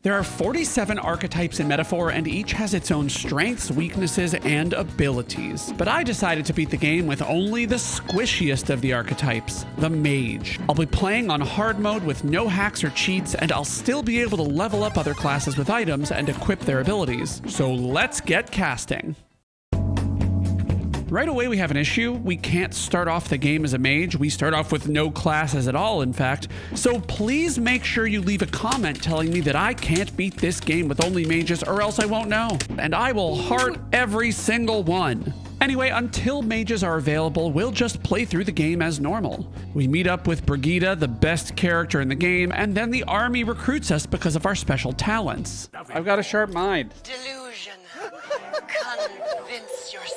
There are 47 archetypes in Metaphor, and each has its own strengths, weaknesses, and abilities. But I decided to beat the game with only the squishiest of the archetypes, the mage. I'll be playing on hard mode with no hacks or cheats, and I'll still be able to level up other classes with items and equip their abilities. So let's get casting. Right away we have an issue. We can't start off the game as a mage. We start off with no classes at all, in fact. So please make sure you leave a comment telling me that I can't beat this game with only mages, or else I won't know. And I will heart every single one. Anyway, until mages are available, we'll just play through the game as normal. We meet up with Brigitte, the best character in the game, and then the army recruits us because of our special talents. I've got a sharp mind. Delusion. Convince yourself.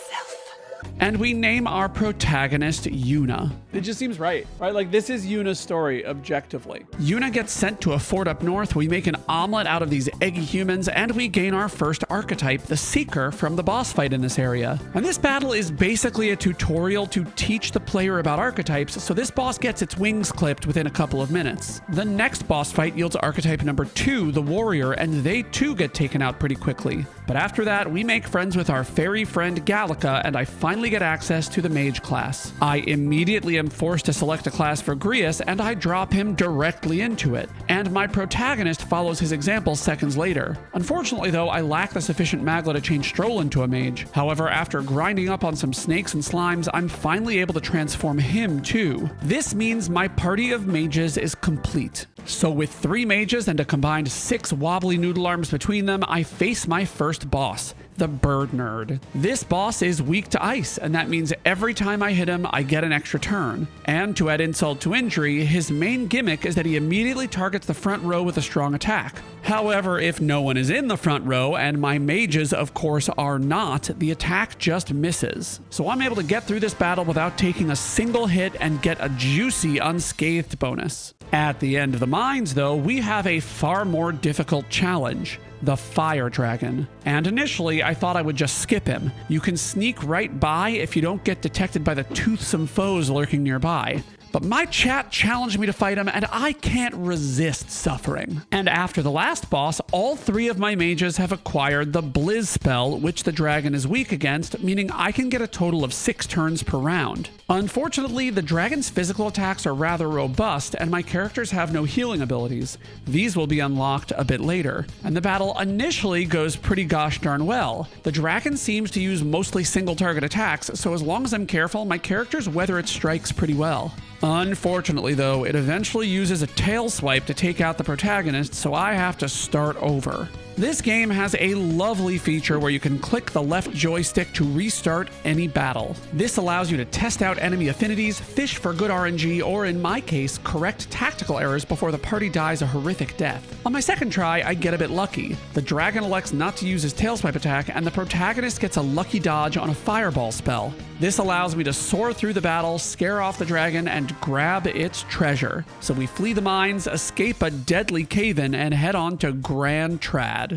And we name our protagonist Yuna. It just seems right? Like, this is Yuna's story, objectively. Yuna gets sent to a fort up north, we make an omelet out of these eggy humans, and we gain our first archetype, the Seeker, from the boss fight in this area. And this battle is basically a tutorial to teach the player about archetypes, so this boss gets its wings clipped within a couple of minutes. The next boss fight yields archetype number 2, the Warrior, and they too get taken out pretty quickly. But after that, we make friends with our fairy friend Gallica, and I finally get access to the mage class. I immediately am forced to select a class for Grius, and I drop him directly into it. And my protagonist follows his example seconds later. Unfortunately though, I lack the sufficient magla to change Stroll into a mage. However, after grinding up on some snakes and slimes, I'm finally able to transform him too. This means my party of mages is complete. So with 3 mages and a combined 6 wobbly noodle arms between them, I face my first boss, the Bird Nerd. This boss is weak to ice, and that means every time I hit him, I get an extra turn. And to add insult to injury, his main gimmick is that he immediately targets the front row with a strong attack. However, if no one is in the front row, and my mages of course are not, the attack just misses. So I'm able to get through this battle without taking a single hit and get a juicy unscathed bonus. At the end of the mines though, we have a far more difficult challenge. The Fire Dragon. And initially, I thought I would just skip him. You can sneak right by if you don't get detected by the toothsome foes lurking nearby. But my chat challenged me to fight him, and I can't resist suffering. And after the last boss, all 3 of my mages have acquired the Blizz spell, which the dragon is weak against, meaning I can get a total of 6 turns per round. Unfortunately, the dragon's physical attacks are rather robust, and my characters have no healing abilities. These will be unlocked a bit later. And the battle initially goes pretty gosh darn well. The dragon seems to use mostly single target attacks, so as long as I'm careful, my characters weather its strikes pretty well. Unfortunately though, it eventually uses a tail swipe to take out the protagonist, so I have to start over. This game has a lovely feature where you can click the left joystick to restart any battle. This allows you to test out enemy affinities, fish for good RNG, or in my case, correct tactical errors before the party dies a horrific death. On my second try, I get a bit lucky. The dragon elects not to use his tail swipe attack, and the protagonist gets a lucky dodge on a fireball spell. This allows me to soar through the battle, scare off the dragon, and grab its treasure. So we flee the mines, escape a deadly cave-in, and head on to Grand Trad.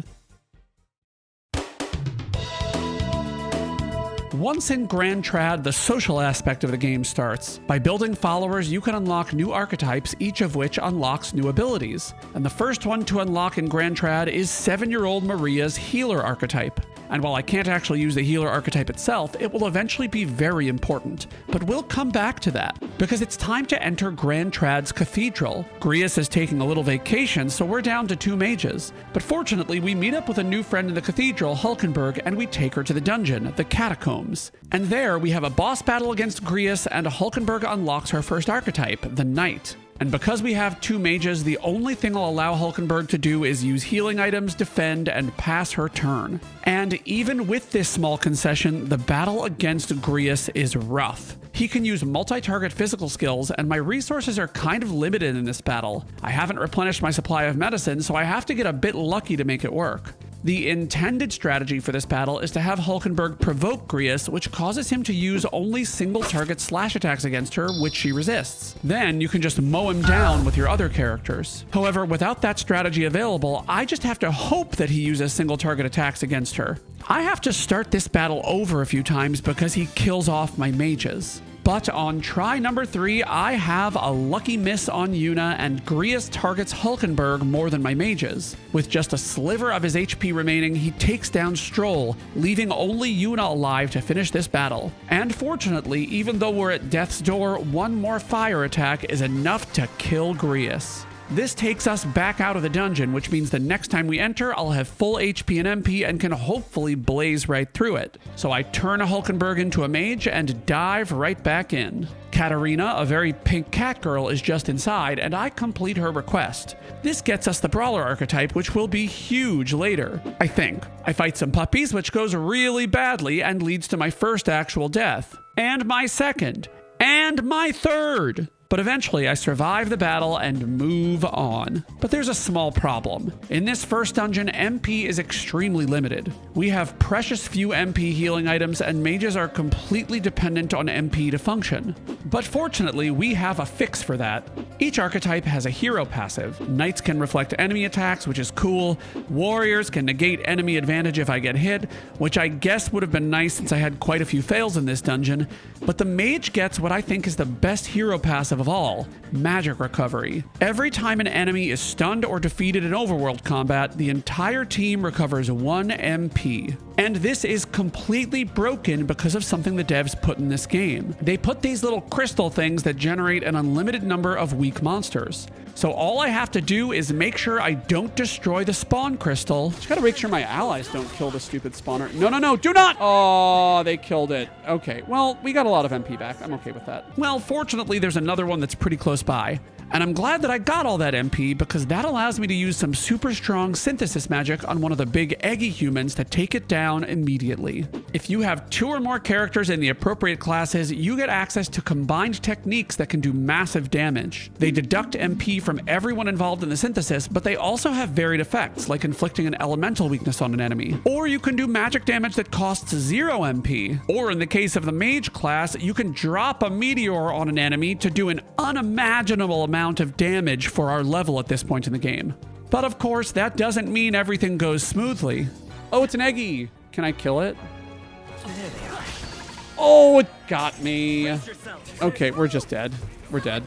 Once in Grand Trad, the social aspect of the game starts. By building followers, you can unlock new archetypes, each of which unlocks new abilities. And the first one to unlock in Grand Trad is 7-year-old Maria's healer archetype. And while I can't actually use the healer archetype itself, it will eventually be very important. But we'll come back to that, because it's time to enter Grand Trad's Cathedral. Grius is taking a little vacation, so we're down to 2 mages. But fortunately, we meet up with a new friend in the Cathedral, Hulkenberg, and we take her to the dungeon, the catacombs. And there, we have a boss battle against Grius, and Hulkenberg unlocks her first archetype, the Knight. And because we have 2 mages, the only thing I'll allow Hulkenberg to do is use healing items, defend, and pass her turn. And even with this small concession, the battle against Grius is rough. He can use multi-target physical skills, and my resources are kind of limited in this battle. I haven't replenished my supply of medicine, so I have to get a bit lucky to make it work. The intended strategy for this battle is to have Hulkenberg provoke Grius, which causes him to use only single target slash attacks against her, which she resists. Then you can just mow him down with your other characters. However, without that strategy available, I just have to hope that he uses single target attacks against her. I have to start this battle over a few times because he kills off my mages. But on try number 3, I have a lucky miss on Yuna, and Grius targets Hulkenberg more than my mages. With just a sliver of his HP remaining, he takes down Stroll, leaving only Yuna alive to finish this battle. And fortunately, even though we're at death's door, one more fire attack is enough to kill Grius. This takes us back out of the dungeon, which means the next time we enter, I'll have full HP and MP and can hopefully blaze right through it. So I turn a Hulkenberg into a mage and dive right back in. Katarina, a very pink cat girl, is just inside, and I complete her request. This gets us the brawler archetype, which will be huge later, I think. I fight some puppies, which goes really badly and leads to my first actual death. And my second. And my third. But eventually I survive the battle and move on. But there's a small problem. In this first dungeon, MP is extremely limited. We have precious few MP healing items, and mages are completely dependent on MP to function. But fortunately, we have a fix for that. Each archetype has a hero passive. Knights can reflect enemy attacks, which is cool. Warriors can negate enemy advantage if I get hit, which I guess would have been nice since I had quite a few fails in this dungeon. But the mage gets what I think is the best hero passive of all, magic recovery. Every time an enemy is stunned or defeated in overworld combat, the entire team recovers 1 MP. And this is completely broken because of something the devs put in this game. They put these little crystal things that generate an unlimited number of weak monsters. So all I have to do is make sure I don't destroy the spawn crystal. Just gotta make sure my allies don't kill the stupid spawner. No, do not! Oh, they killed it. Okay, well, we got a lot of MP back. I'm okay with that. Well, fortunately, there's another one that's pretty close by. And I'm glad that I got all that MP because that allows me to use some super strong synthesis magic on one of the big eggy humans to take it down immediately. If you have 2 or more characters in the appropriate classes, you get access to combined techniques that can do massive damage. They deduct MP from everyone involved in the synthesis, but they also have varied effects, like inflicting an elemental weakness on an enemy. Or you can do magic damage that costs 0 MP. Or in the case of the mage class, you can drop a meteor on an enemy to do an unimaginable amount of damage for our level at this point in the game. But of course, that doesn't mean everything goes smoothly. Oh, it's an eggy. Can I kill it? Oh, it got me. Okay, we're just dead. We're dead.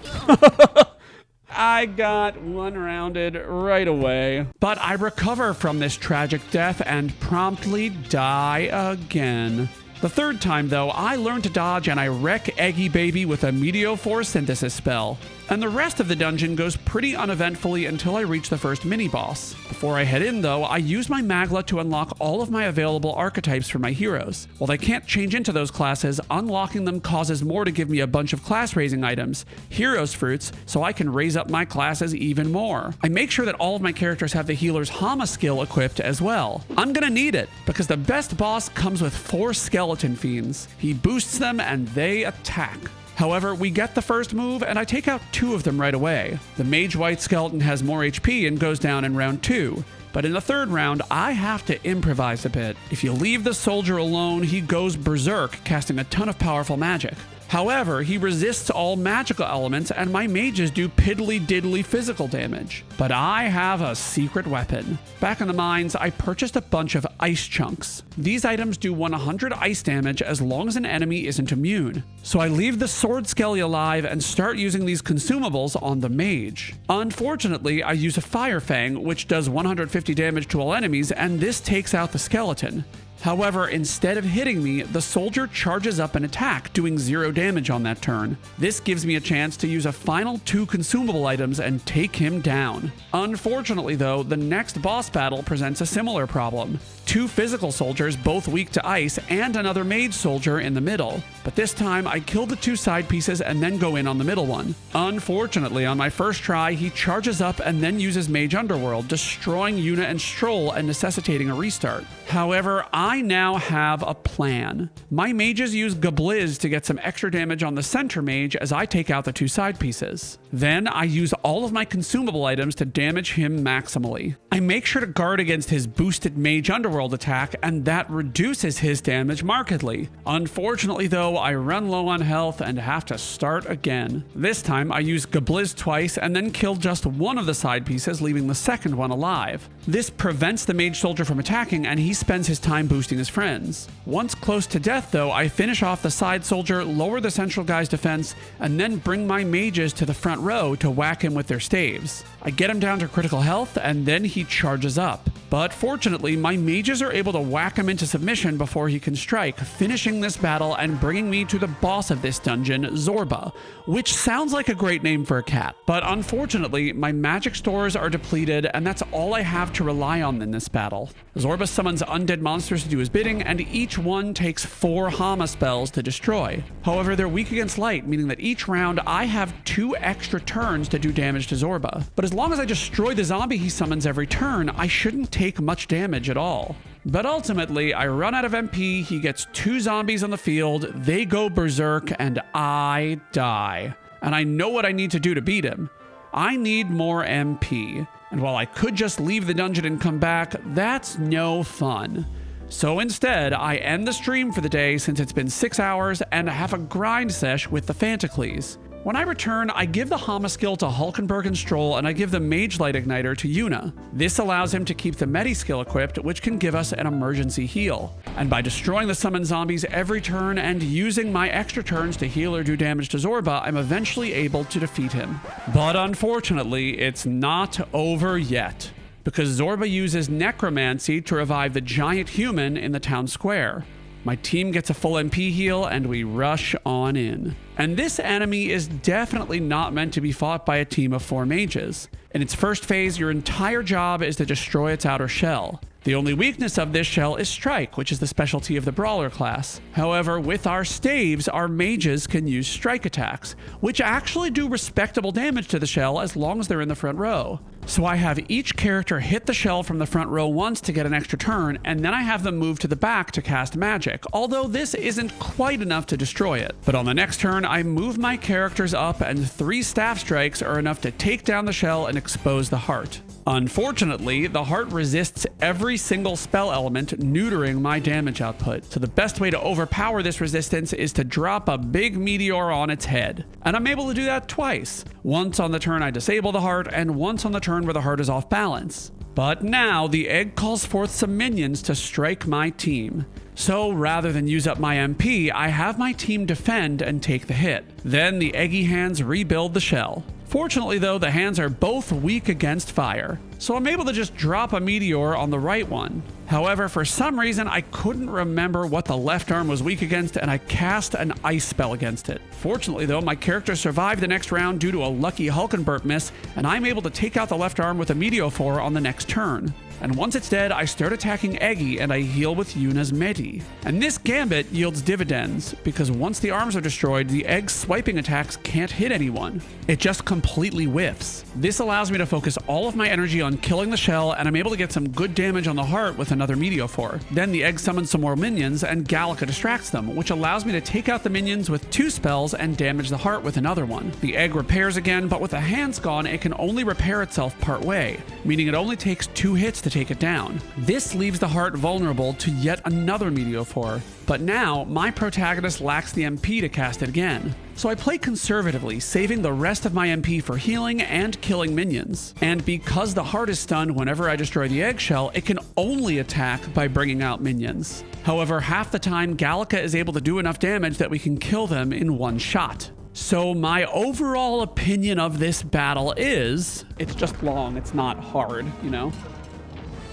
I got one-rounded right away. But I recover from this tragic death and promptly die again. The third time, though, I learn to dodge and I wreck Eggy Baby with a Meteophore synthesis spell. And the rest of the dungeon goes pretty uneventfully until I reach the first mini-boss. Before I head in, though, I use my Magla to unlock all of my available archetypes for my heroes. While they can't change into those classes, unlocking them causes more to give me a bunch of class-raising items, heroes fruits, so I can raise up my classes even more. I make sure that all of my characters have the healer's Hama skill equipped as well. I'm gonna need it, because the best boss comes with 4 skeleton fiends. He boosts them and they attack. However, we get the first move, and I take out 2 of them right away. The Mage White Skeleton has more HP and goes down in round 2. But in the third round, I have to improvise a bit. If you leave the soldier alone, he goes berserk, casting a ton of powerful magic. However, he resists all magical elements, and my mages do piddly-diddly physical damage. But I have a secret weapon. Back in the mines, I purchased a bunch of ice chunks. These items do 100 ice damage as long as an enemy isn't immune. So I leave the sword skelly alive and start using these consumables on the mage. Unfortunately, I use a fire fang, which does 150 damage to all enemies, and this takes out the skeleton. However, instead of hitting me, the soldier charges up an attack, doing 0 damage on that turn. This gives me a chance to use a final 2 consumable items and take him down. Unfortunately though, the next boss battle presents a similar problem. 2 physical soldiers, both weak to ice, and another mage soldier in the middle. But this time, I kill the 2 side pieces and then go in on the middle one. Unfortunately, on my first try, he charges up and then uses Mage Underworld, destroying Yuna and Stroll and necessitating a restart. However, I now have a plan. My mages use Gabliz to get some extra damage on the center mage as I take out the 2 side pieces. Then I use all of my consumable items to damage him maximally. I make sure to guard against his boosted Mage Underworld attack, and that reduces his damage markedly. Unfortunately though, I run low on health and have to start again. This time I use Gabliz twice and then kill just one of the side pieces, leaving the second one alive. This prevents the mage soldier from attacking, and he spends his time boosting his friends. Once close to death though, I finish off the side soldier, lower the central guy's defense, and then bring my mages to the front row to whack him with their staves. I get him down to critical health, and then he charges up. But fortunately, my mages are able to whack him into submission before he can strike, finishing this battle and bringing me to the boss of this dungeon, Zorba, which sounds like a great name for a cat. But unfortunately, my magic stores are depleted, and that's all I have to rely on in this battle. Zorba summons undead monsters to do his bidding, and each one takes 4 Hama spells to destroy. However, they're weak against light, meaning that each round I have 2 extra turns to do damage to Zorba. But as long as I destroy the zombie he summons every turn, I shouldn't take much damage at all. But ultimately, I run out of MP, he gets 2 zombies on the field, they go berserk, and I die. And I know what I need to do to beat him. I need more MP. And while I could just leave the dungeon and come back, that's no fun. So instead, I end the stream for the day since it's been 6 hours and have a grind sesh with the Tantacles. When I return, I give the Hama skill to Hulkenberg and Stroll, and I give the Mage Light Igniter to Yuna. This allows him to keep the Medi skill equipped, which can give us an emergency heal. And by destroying the summoned zombies every turn and using my extra turns to heal or do damage to Zorba, I'm eventually able to defeat him. But unfortunately, it's not over yet, because Zorba uses necromancy to revive the giant human in the town square. My team gets a full MP heal, and we rush on in. And this enemy is definitely not meant to be fought by a team of 4 mages. In its first phase, your entire job is to destroy its outer shell. The only weakness of this shell is Strike, which is the specialty of the Brawler class. However, with our staves, our mages can use strike attacks, which actually do respectable damage to the shell as long as they're in the front row. So I have each character hit the shell from the front row once to get an extra turn, and then I have them move to the back to cast magic, although this isn't quite enough to destroy it. But on the next turn, I move my characters up, and 3 staff strikes are enough to take down the shell and expose the heart. Unfortunately, the heart resists every single spell element, neutering my damage output. So the best way to overpower this resistance is to drop a big meteor on its head. And I'm able to do that twice. Once on the turn I disable the heart, and once on the turn where the heart is off balance. But now the egg calls forth some minions to strike my team. So rather than use up my MP, I have my team defend and take the hit. Then the eggy hands rebuild the shell. Fortunately though, the hands are both weak against fire, so I'm able to just drop a meteor on the right one. However, for some reason, I couldn't remember what the left arm was weak against, and I cast an ice spell against it. Fortunately though, my character survived the next round due to a lucky Hulkenberg miss, and I'm able to take out the left arm with a Meteophore on the next turn. And once it's dead, I start attacking Eggy, and I heal with Yuna's Medi. And this gambit yields dividends, because once the arms are destroyed, the Egg's swiping attacks can't hit anyone. It just completely whiffs. This allows me to focus all of my energy on killing the shell, and I'm able to get some good damage on the heart with another Meteophore. Then the Egg summons some more minions, and Gallica distracts them, which allows me to take out the minions with 2 spells and damage the heart with another one. The Egg repairs again, but with the hands gone, it can only repair itself part way, meaning it only takes 2 hits to take it down. This leaves the heart vulnerable to yet another Meteophore, but now my protagonist lacks the MP to cast it again. So I play conservatively, saving the rest of my MP for healing and killing minions. And because the heart is stunned whenever I destroy the eggshell, it can only attack by bringing out minions. However, half the time Gallica is able to do enough damage that we can kill them in one shot. So my overall opinion of this battle is, it's just long, it's not hard, you know?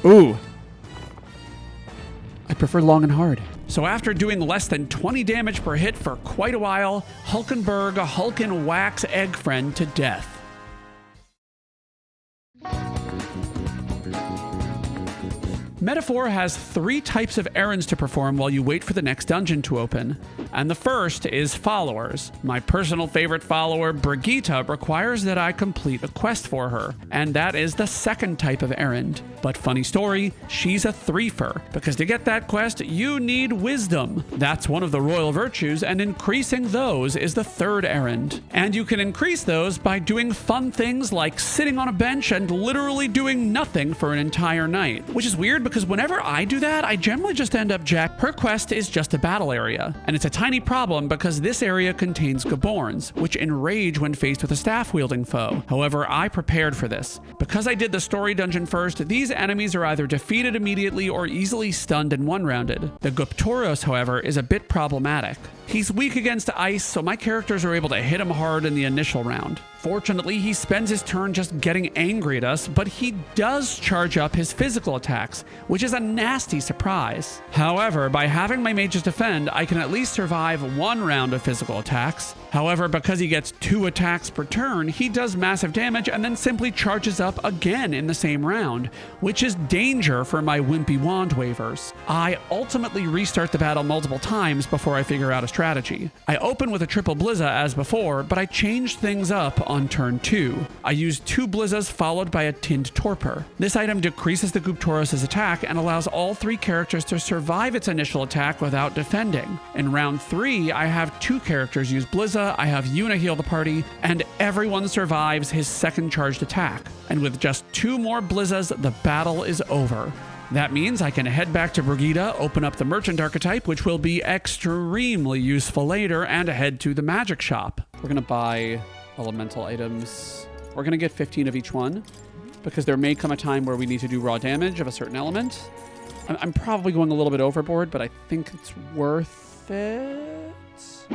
Ooh. I prefer long and hard. So after doing less than 20 damage per hit for quite a while, Hulkenberg Hulken whacks Eggfriend to death. Metaphor has 3 types of errands to perform while you wait for the next dungeon to open. And the first is followers. My personal favorite follower, Brigitte, requires that I complete a quest for her, and that is the second type of errand. But funny story, she's a threefer, because to get that quest, you need wisdom. That's one of the royal virtues, and increasing those is the third errand. And you can increase those by doing fun things like sitting on a bench and literally doing nothing for an entire night, which is weird because whenever I do that, I generally just end up jack. Her quest is just a battle area, and it's a tiny problem because this area contains Gaborns, which enrage when faced with a staff-wielding foe. However, I prepared for this. Because I did the story dungeon first, these enemies are either defeated immediately or easily stunned and one-rounded. The Guptoros, however, is a bit problematic. He's weak against ice, so my characters are able to hit him hard in the initial round. Fortunately, he spends his turn just getting angry at us, but he does charge up his physical attacks, which is a nasty surprise. However, by having my mages defend, I can at least survive one round of physical attacks. However, because he gets 2 attacks per turn, he does massive damage and then simply charges up again in the same round, which is danger for my wimpy wand wavers. I ultimately restart the battle multiple times before I figure out a strategy. I open with a triple blizza as before, but I changed things up on turn 2. I used 2 blizzas followed by a tinned torpor. This item decreases the Guptoros' attack and allows all 3 characters to survive its initial attack without defending. In round 3, I have 2 characters use blizza, I have Yuna heal the party, and everyone survives his second charged attack. And with just 2 more blizzas, the battle is over. That means I can head back to Brigida, open up the merchant archetype, which will be extremely useful later, and head to the magic shop. We're gonna buy elemental items. We're gonna get 15 of each one, because there may come a time where we need to do raw damage of a certain element. I'm probably going a little bit overboard, but I think it's worth it.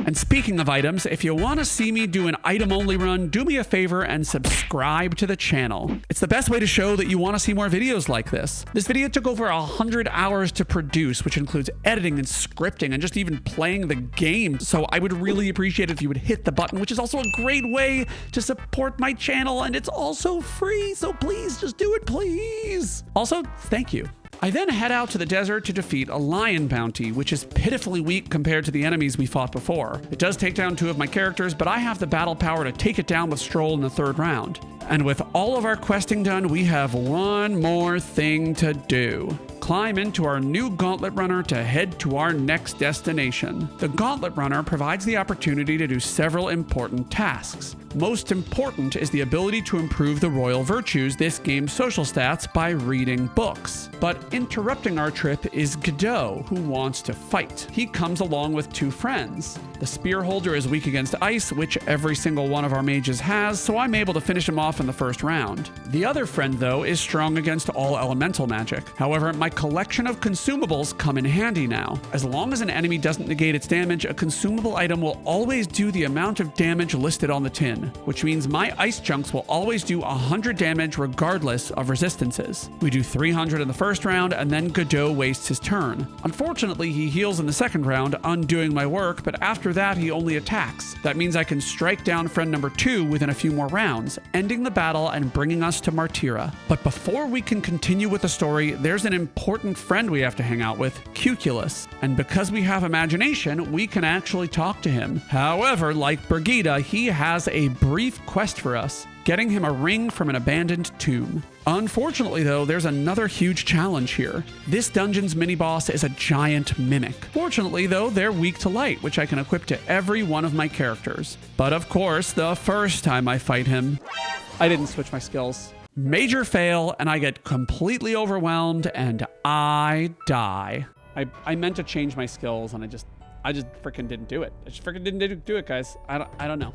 And speaking of items, if you want to see me do an item-only run, do me a favor and subscribe to the channel. It's the best way to show that you want to see more videos like this. This video took over 100 hours to produce, which includes editing and scripting and just even playing the game. So I would really appreciate it if you would hit the button, which is also a great way to support my channel, and it's also free, so please just do it, please. Also, thank you. I then head out to the desert to defeat a lion bounty, which is pitifully weak compared to the enemies we fought before. It does take down 2 of my characters, but I have the battle power to take it down with Stroll in the 3rd round. And with all of our questing done, we have one more thing to do. Climb into our new Gauntlet Runner to head to our next destination. The Gauntlet Runner provides the opportunity to do several important tasks. Most important is the ability to improve the royal virtues, this game's social stats, by reading books. But interrupting our trip is Godot, who wants to fight. He comes along with 2 friends. The spear holder is weak against ice, which every single one of our mages has, so I'm able to finish him off in the 1st round. The other friend, though, is strong against all elemental magic. However, my collection of consumables come in handy now. As long as an enemy doesn't negate its damage, a consumable item will always do the amount of damage listed on the tin, which means my ice chunks will always do 100 damage regardless of resistances. We do 300 in the 1st round, and then Godot wastes his turn. Unfortunately, he heals in the 2nd round, undoing my work, but after that, he only attacks. That means I can strike down friend number 2 within a few more rounds, ending the battle and bringing us to Martira. But before we can continue with the story, there's an important friend we have to hang out with, Cuculus. And because we have imagination, we can actually talk to him. However, like Brigida, he has a brief quest for us, getting him a ring from an abandoned tomb. Unfortunately, though, there's another huge challenge here. This dungeon's mini-boss is a giant mimic. Fortunately, though, they're weak to light, which I can equip to every one of my characters. But of course, the first time I fight him, I didn't switch my skills. Major fail, and I get completely overwhelmed, and I die. I meant to change my skills, and I just freaking didn't do it. I just freaking didn't do it, guys. I don't know.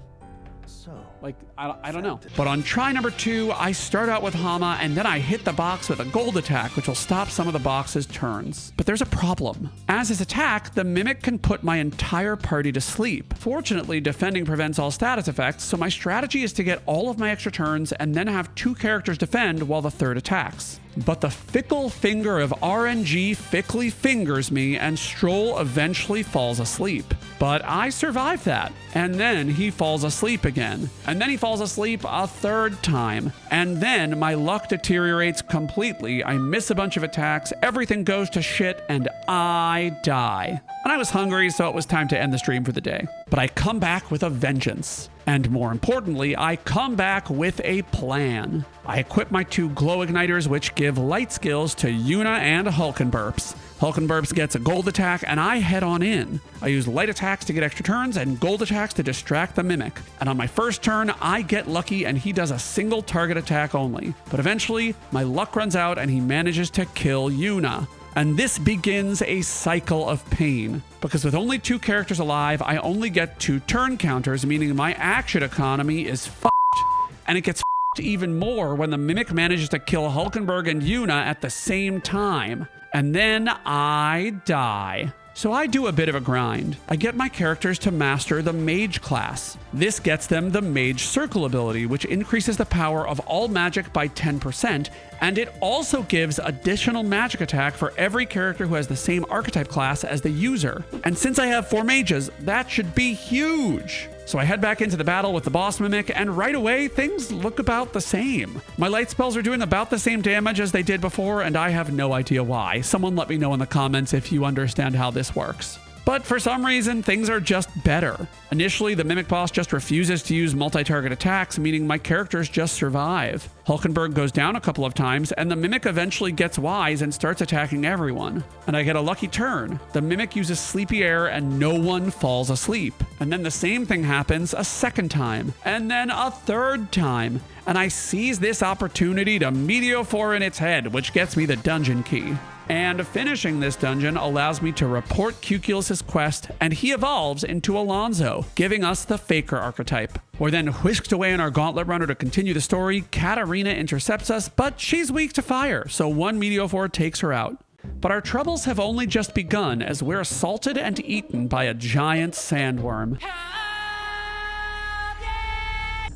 So, like, I don't know. But on try number 2, I start out with Hama, and then I hit the box with a gold attack, which will stop some of the box's turns. But there's a problem. As his attack, the Mimic can put my entire party to sleep. Fortunately, defending prevents all status effects, so my strategy is to get all of my extra turns and then have 2 characters defend while the 3rd attacks. But the fickle finger of RNG fickly fingers me, and Stroll eventually falls asleep. But I survive that, and then he falls asleep again, and then he falls asleep a 3rd time, and then my luck deteriorates completely. I miss a bunch of attacks, everything goes to shit, and I die. And I was hungry, so it was time to end the stream for the day. But I come back with a vengeance. And more importantly, I come back with a plan. I equip my 2 glow igniters, which give light skills to Yuna and Hulkenburps. Hulkenburps gets a gold attack, and I head on in. I use light attacks to get extra turns and gold attacks to distract the Mimic. And on my first turn, I get lucky and he does a single target attack only. But eventually, my luck runs out and he manages to kill Yuna. And this begins a cycle of pain. Because with only 2 characters alive, I only get 2 turn counters, meaning my action economy is f***ed. And it gets f***ed even more when the Mimic manages to kill Hulkenberg and Yuna at the same time. And then I die. So I do a bit of a grind. I get my characters to master the mage class. This gets them the mage circle ability, which increases the power of all magic by 10%, and it also gives additional magic attack for every character who has the same archetype class as the user. And since I have 4 mages, that should be huge. So I head back into the battle with the boss Mimic, and right away, things look about the same. My light spells are doing about the same damage as they did before, and I have no idea why. Someone let me know in the comments if you understand how this works. But for some reason, things are just better. Initially, the Mimic boss just refuses to use multi-target attacks, meaning my characters just survive. Hulkenberg goes down a couple of times, and the Mimic eventually gets wise and starts attacking everyone. And I get a lucky turn. The Mimic uses Sleepy Air, and no one falls asleep. And then the same thing happens a second time, and then a third time. And I seize this opportunity to Meteophore in its head, which gets me the dungeon key. And finishing this dungeon allows me to report Cuculus's quest, and he evolves into Alonzo, giving us the Faker archetype. We're then whisked away in our gauntlet runner to continue the story. Katarina intercepts us, but she's weak to fire, so 1 Meteophore takes her out. But our troubles have only just begun as we're assaulted and eaten by a giant sandworm.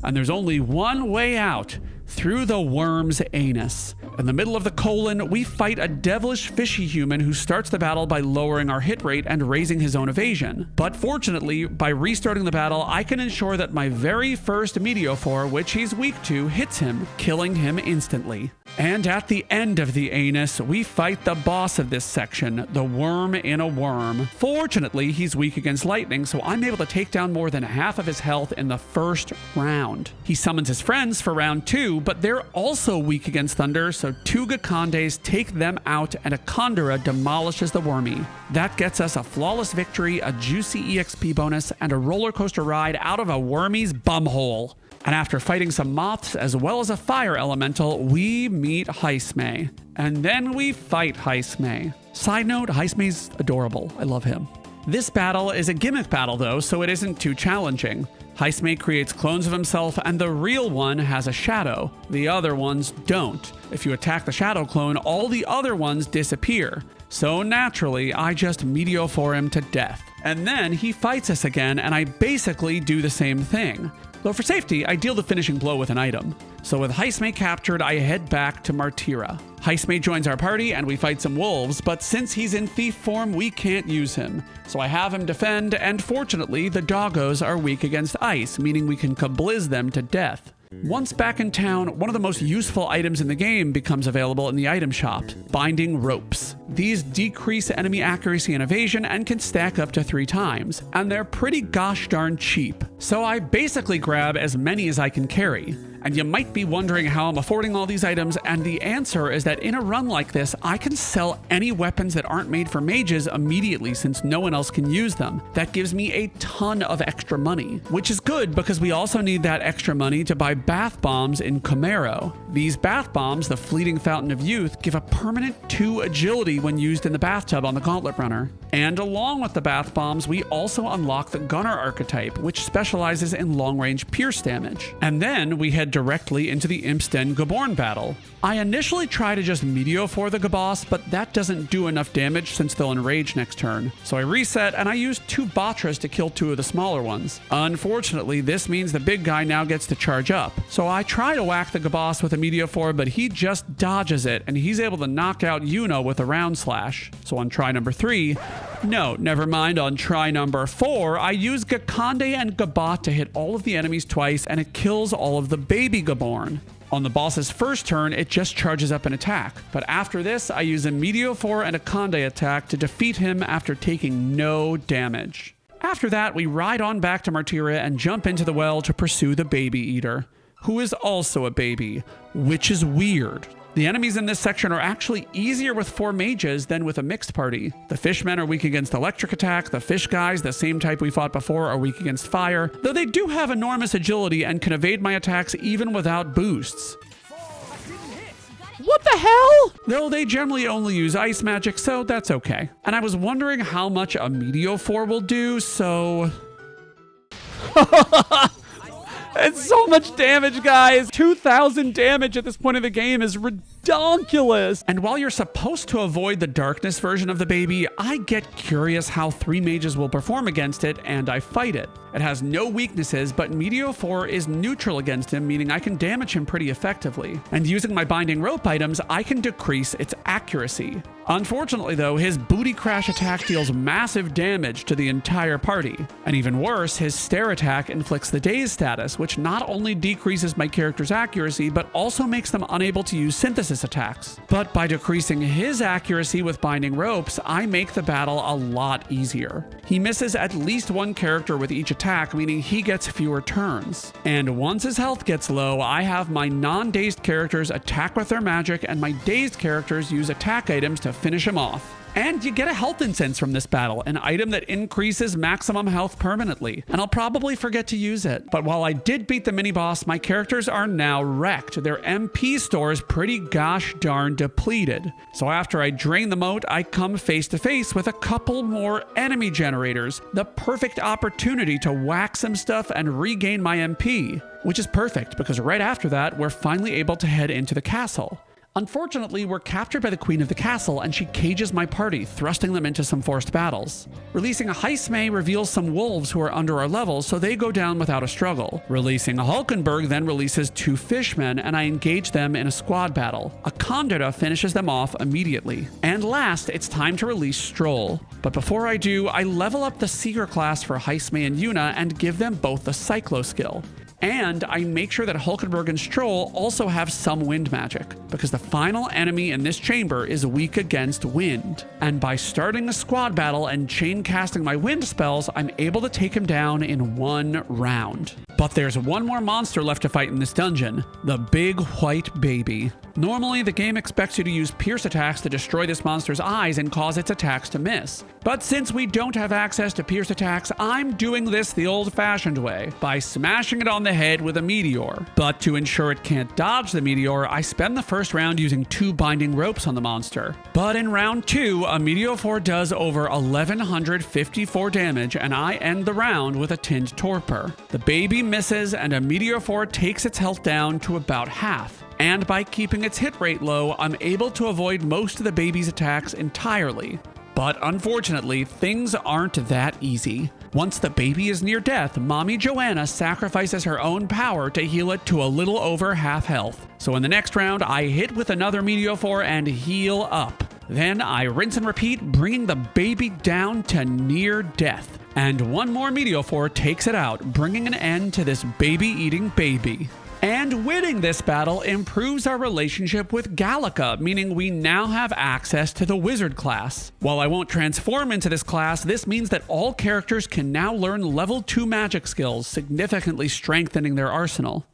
And there's only one way out, through the worm's anus. In the middle of the colon, we fight a devilish fishy human who starts the battle by lowering our hit rate and raising his own evasion. But fortunately, by restarting the battle, I can ensure that my very first Meteophore, which he's weak to, hits him, killing him instantly. And at the end of the anus, we fight the boss of this section, the worm in a worm. Fortunately, he's weak against lightning, so I'm able to take down more than half of his health in the first round. He summons his friends for round 2, but they're also weak against thunder, so 2 Gakondes take them out and a Kandura demolishes the wormy. That gets us a flawless victory, a juicy EXP bonus, and a roller coaster ride out of a wormy's bumhole. And after fighting some moths as well as a fire elemental, we meet Heisme. And then we fight Heisme. Side note, Heisme's adorable. I love him. This battle is a gimmick battle though, so it isn't too challenging. Heisme creates clones of himself, and the real one has a shadow. The other ones don't. If you attack the shadow clone, all the other ones disappear. So naturally, I just Meteophore him to death. And then he fights us again, and I basically do the same thing. Though for safety, I deal the finishing blow with an item. So with Heisme captured, I head back to Martira. Heisme joins our party and we fight some wolves, but since he's in thief form, we can't use him. So I have him defend, and fortunately, the doggos are weak against ice, meaning we can kablizz them to death. Once back in town, one of the most useful items in the game becomes available in the item shop, binding ropes. These decrease enemy accuracy and evasion and can stack up to 3 times, and they're pretty gosh darn cheap. So I basically grab as many as I can carry. And you might be wondering how I'm affording all these items, and the answer is that in a run like this, I can sell any weapons that aren't made for mages immediately since no one else can use them. That gives me a ton of extra money, which is good because we also need that extra money to buy bath bombs in Camaro. These bath bombs, the fleeting fountain of youth, give a permanent 2 agility when used in the bathtub on the gauntlet runner. And along with the bath bombs, we also unlock the gunner archetype, which specializes in long-range pierce damage. And then we head directly into the Impsten Gaborn battle. I initially try to just Meteophore the Gaboss, but that doesn't do enough damage since they'll enrage next turn. So I reset and I use 2 Batras to kill 2 of the smaller ones. Unfortunately, this means the big guy now gets to charge up. So I try to whack the Gaboss with a Meteophore, but he just dodges it, and he's able to knock out Yuna with a round slash. So on try number 3, no, never mind, on try number 4, I use Gakonde and Gabat to hit all of the enemies twice, and it kills all of the baby Gaborn. On the boss's first turn, it just charges up an attack, but after this, I use a Meteophore and a Conde attack to defeat him after taking no damage. After that, we ride on back to Martyria and jump into the well to pursue the baby eater, who is also a baby, which is weird. The enemies in this section are actually easier with 4 mages than with a mixed party. The fishmen are weak against electric attack, the fish guys, the same type we fought before, are weak against fire, though they do have enormous agility and can evade my attacks even without boosts. What the hell? Though they generally only use ice magic, so that's okay. And I was wondering how much a Meteophore will do, so... It's so much damage, guys. 2,000 damage at this point of the game is ridiculous. And while you're supposed to avoid the darkness version of the baby, I get curious how 3 mages will perform against it, and I fight it. It has no weaknesses, but Meteophore is neutral against him, meaning I can damage him pretty effectively. And using my binding rope items, I can decrease its accuracy. Unfortunately though, his booty crash attack deals massive damage to the entire party. And even worse, his stare attack inflicts the daze status, which not only decreases my character's accuracy, but also makes them unable to use synthesis attacks. But by decreasing his accuracy with binding ropes, I make the battle a lot easier. He misses at least 1 character with each attack, meaning he gets fewer turns. And once his health gets low, I have my non-dazed characters attack with their magic, and my dazed characters use attack items to finish him off. And you get a health incense from this battle, an item that increases maximum health permanently, and I'll probably forget to use it. But while I did beat the mini-boss, my characters are now wrecked. Their MP store is pretty gosh darn depleted. So after I drain the moat, I come face to face with a couple more enemy generators, the perfect opportunity to whack some stuff and regain my MP, which is perfect because right after that, we're finally able to head into the castle. Unfortunately, we're captured by the queen of the castle and she cages my party, thrusting them into some forced battles. Releasing a Heisme reveals some wolves who are under our level, so they go down without a struggle. Releasing a Hulkenberg then releases 2 fishmen and I engage them in a squad battle. A Condora finishes them off immediately. And last, it's time to release Stroll. But before I do, I level up the Seeker class for Heisme and Yuna and give them both the Cyclo skill. And I make sure that Hulkenberg and Stroll also have some wind magic, because the final enemy in this chamber is weak against wind. And by starting a squad battle and chain casting my wind spells, I'm able to take him down in 1 round. But there's 1 more monster left to fight in this dungeon, the big white baby. Normally, the game expects you to use pierce attacks to destroy this monster's eyes and cause its attacks to miss. But since we don't have access to pierce attacks, I'm doing this the old-fashioned way, by smashing it on the head with a meteor. But to ensure it can't dodge the meteor, I spend the first round using 2 binding ropes on the monster. But in round 2, a Meteophore does over 1154 damage, and I end the round with a Tinned Torpor. The baby misses, and a Meteophore takes its health down to about half. And by keeping its hit rate low, I'm able to avoid most of the baby's attacks entirely. But unfortunately, things aren't that easy. Once the baby is near death, Mommy Joanna sacrifices her own power to heal it to a little over half health. So in the next round, I hit with another Meteophore and heal up. Then I rinse and repeat, bringing the baby down to near death. And 1 more Meteophore takes it out, bringing an end to this baby-eating baby. And winning this battle improves our relationship with Gallica, meaning we now have access to the wizard class. While I won't transform into this class, this means that all characters can now learn level 2 magic skills, significantly strengthening their arsenal.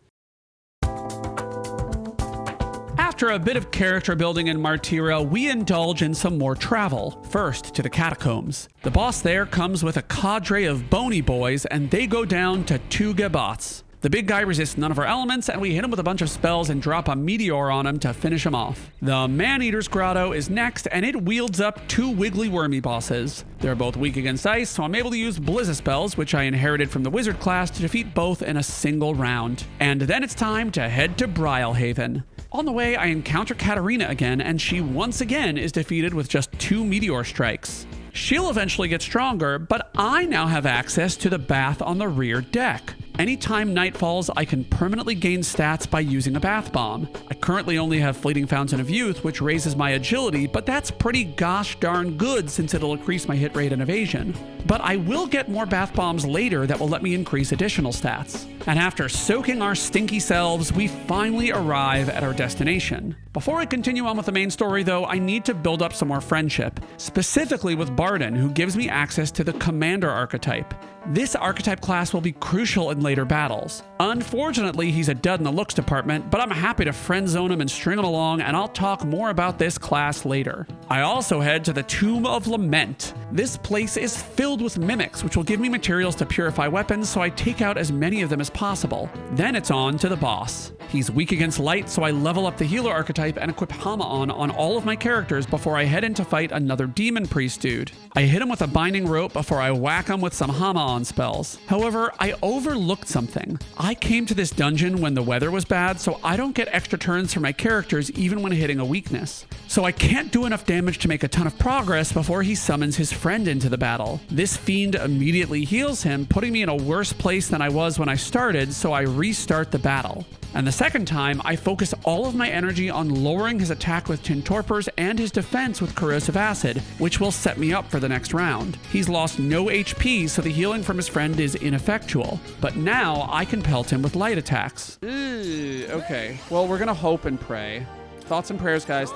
After a bit of character building in Martyria, we indulge in some more travel. First, to the catacombs. The boss there comes with a cadre of bony boys, and they go down to 2 Gabots. The big guy resists none of our elements, and we hit him with a bunch of spells and drop a meteor on him to finish him off. The Man-Eater's Grotto is next, and it wields up 2 wiggly wormy bosses. They're both weak against ice, so I'm able to use Blizza spells, which I inherited from the wizard class, to defeat both in a single round. And then it's time to head to Brylehaven. On the way, I encounter Katarina again, and she once again is defeated with just 2 meteor strikes. She'll eventually get stronger, but I now have access to the bath on the rear deck. Anytime night falls, I can permanently gain stats by using a bath bomb. I currently only have Fleeting Fountain of Youth, which raises my agility, but that's pretty gosh darn good since it'll increase my hit rate and evasion. But I will get more bath bombs later that will let me increase additional stats. And after soaking our stinky selves, we finally arrive at our destination. Before I continue on with the main story though, I need to build up some more friendship, specifically with Barden, who gives me access to the Commander archetype. This archetype class will be crucial in later battles. Unfortunately, he's a dud in the looks department, but I'm happy to friend zone him and string him along, and I'll talk more about this class later. I also head to the Tomb of Lament. This place is filled with mimics, which will give me materials to purify weapons, so I take out as many of them as possible. Then it's on to the boss. He's weak against light, so I level up the healer archetype and equip Hama-on all of my characters before I head in to fight another demon priest dude. I hit him with a binding rope before I whack him with some Hama-on spells. However, I overlooked something. I came to this dungeon when the weather was bad, so I don't get extra turns for my characters even when hitting a weakness. So I can't do enough damage to make a ton of progress before he summons his friend into the battle. This fiend immediately heals him, putting me in a worse place than I was when I started, so I restart the battle. And the second time, I focus all of my energy on lowering his attack with Tin Torpors and his defense with Corrosive Acid, which will set me up for the next round. He's lost no HP, so the healing from his friend is ineffectual. But now, I can pelt him with light attacks. Okay, well, we're gonna hope and pray. Thoughts and prayers, guys.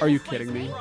Are you kidding me?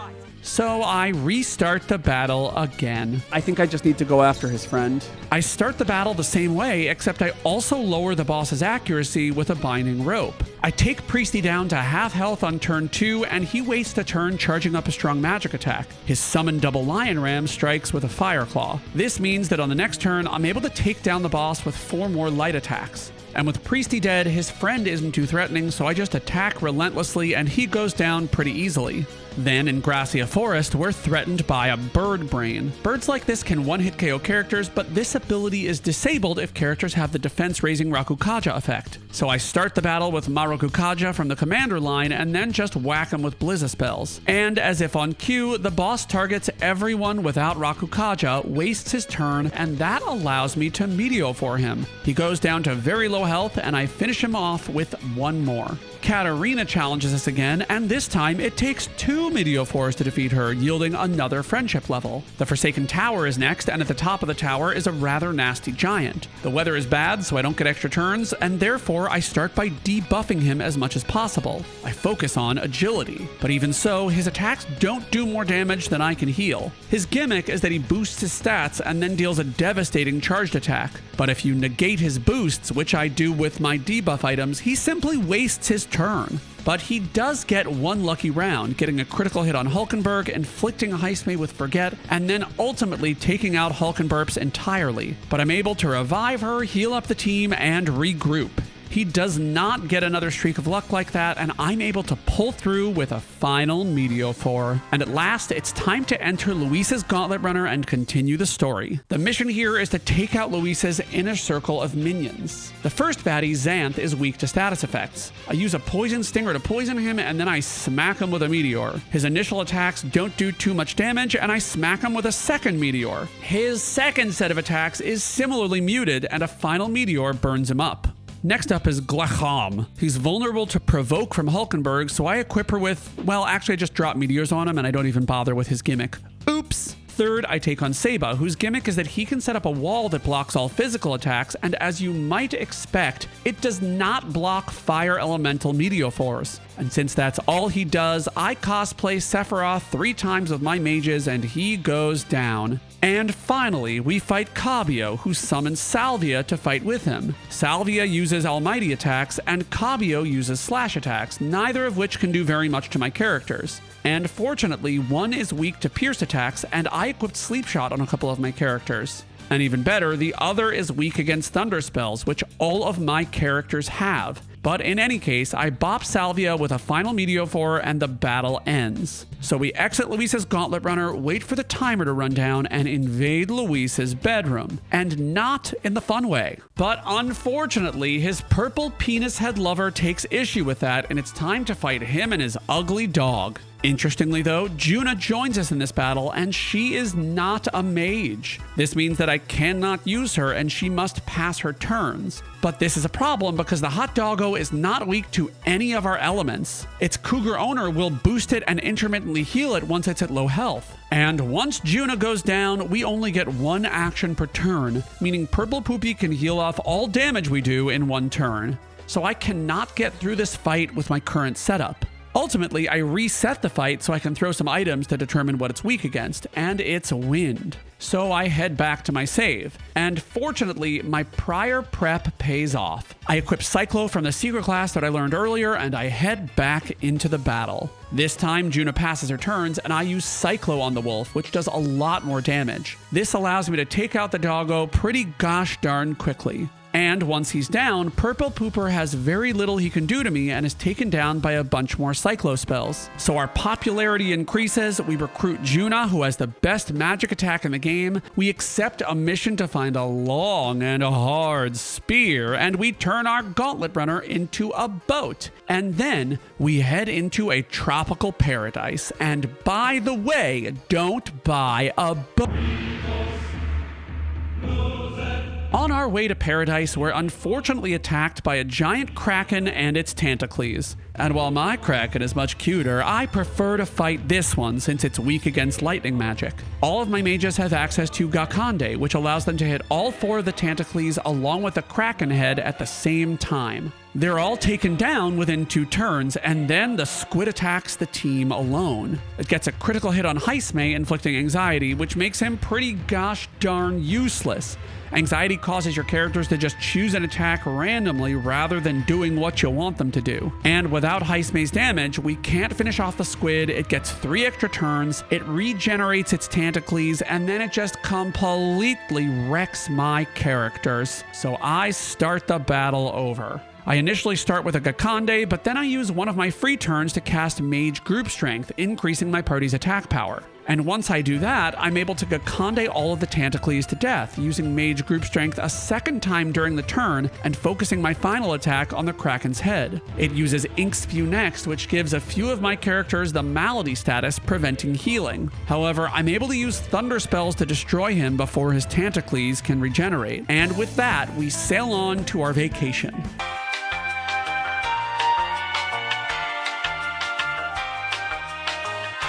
So I restart the battle again. I think I just need to go after his friend. I start the battle the same way, except I also lower the boss's accuracy with a binding rope. I take Priesty down to half health on turn 2, and he wastes a turn charging up a strong magic attack. His summoned double lion ram strikes with a fire claw. This means that on the next turn, I'm able to take down the boss with 4 more light attacks. And with Priesty dead, his friend isn't too threatening, so I just attack relentlessly and he goes down pretty easily. Then in Gracia Forest, we're threatened by a bird brain. Birds like this can one-hit KO characters, but this ability is disabled if characters have the defense-raising Rakukaja effect. So I start the battle with Marukukaja from the commander line and then just whack him with Blizza spells. And as if on cue, the boss targets everyone without Rakukaja, wastes his turn, and that allows me to Meteophore him. He goes down to very low health, and I finish him off with 1 more. Katarina challenges us again, and this time it takes 2 Meteophores to defeat her, yielding another friendship level. The Forsaken Tower is next, and at the top of the tower is a rather nasty giant. The weather is bad, so I don't get extra turns, and therefore I start by debuffing him as much as possible. I focus on agility, but even so, his attacks don't do more damage than I can heal. His gimmick is that he boosts his stats and then deals a devastating charged attack, but if you negate his boosts, which I do with my debuff items, he simply wastes his turn. But he does get 1 lucky round, getting a critical hit on Hulkenberg, inflicting a heist made with Forget, and then ultimately taking out Hulkenburps entirely. But I'm able to revive her, heal up the team, and regroup. He does not get another streak of luck like that, and I'm able to pull through with a final Meteophore. And at last, it's time to enter Luis's Gauntlet Runner and continue the story. The mission here is to take out Luis's inner circle of minions. The first baddie, Xanth, is weak to status effects. I use a poison stinger to poison him, and then I smack him with a meteor. His initial attacks don't do too much damage, and I smack him with a second meteor. His second set of attacks is similarly muted, and a final meteor burns him up. Next up is Glacham. He's vulnerable to provoke from Hulkenberg, so I equip her with, well, actually I just drop meteors on him and I don't even bother with his gimmick. Oops! Third, I take on Seba, whose gimmick is that he can set up a wall that blocks all physical attacks, and as you might expect, it does not block fire elemental Meteophores. And since that's all he does, I cosplay Sephiroth 3 times with my mages and he goes down. And finally, we fight Cabio, who summons Salvia to fight with him. Salvia uses almighty attacks, and Cabio uses slash attacks, neither of which can do very much to my characters. And fortunately, one is weak to pierce attacks, and I equipped Sleep Shot on a couple of my characters. And even better, the other is weak against thunder spells, which all of my characters have. But in any case, I bop Salvia with a final Meteophore and the battle ends. So we exit Luis's Gauntlet Runner, wait for the timer to run down, and invade Luis's bedroom. And not in the fun way. But unfortunately, his purple penis head lover takes issue with that, and it's time to fight him and his ugly dog. Interestingly though, Juna joins us in this battle and she is not a mage. This means that I cannot use her and she must pass her turns. But this is a problem because the hot doggo is not weak to any of our elements. Its cougar owner will boost it and intermittently heal it once it's at low health. And once Juna goes down, we only get one action per turn, meaning Purple Poopy can heal off all damage we do in one turn. So I cannot get through this fight with my current setup. Ultimately, I reset the fight so I can throw some items to determine what it's weak against, and it's wind. So I head back to my save, and fortunately, my prior prep pays off. I equip Cyclo from the secret class that I learned earlier, and I head back into the battle. This time, Juna passes her turns, and I use Cyclo on the wolf, which does a lot more damage. This allows me to take out the doggo pretty gosh darn quickly. And once he's down, Purple Pooper has very little he can do to me and is taken down by a bunch more Cyclo spells. So our popularity increases, we recruit Juna, who has the best magic attack in the game, we accept a mission to find a long and hard spear, and we turn our gauntlet runner into a boat. And then we head into a tropical paradise. And by the way, don't buy a boat. On our way to paradise, we're unfortunately attacked by a giant kraken and its Tantacles. And while my kraken is much cuter, I prefer to fight this one since it's weak against lightning magic. All of my mages have access to Gakande, which allows them to hit all 4 of the Tantacles along with the kraken head at the same time. They're all taken down within 2 turns, and then the squid attacks the team alone. It gets a critical hit on Heisme, inflicting anxiety, which makes him pretty gosh darn useless. Anxiety causes your characters to just choose an attack randomly rather than doing what you want them to do. And without Heisme's damage, we can't finish off the squid, it gets 3 extra turns, it regenerates its Tantacles, and then it just completely wrecks my characters. So I start the battle over. I initially start with a Gakande, but then I use one of my free turns to cast Mage Group Strength, increasing my party's attack power. And once I do that, I'm able to Gakande all of the Tantacles to death, using Mage Group Strength a second time during the turn and focusing my final attack on the Kraken's head. It uses Ink Spew next, which gives a few of my characters the Malady status, preventing healing. However, I'm able to use Thunder spells to destroy him before his Tantacles can regenerate. And with that, we sail on to our vacation.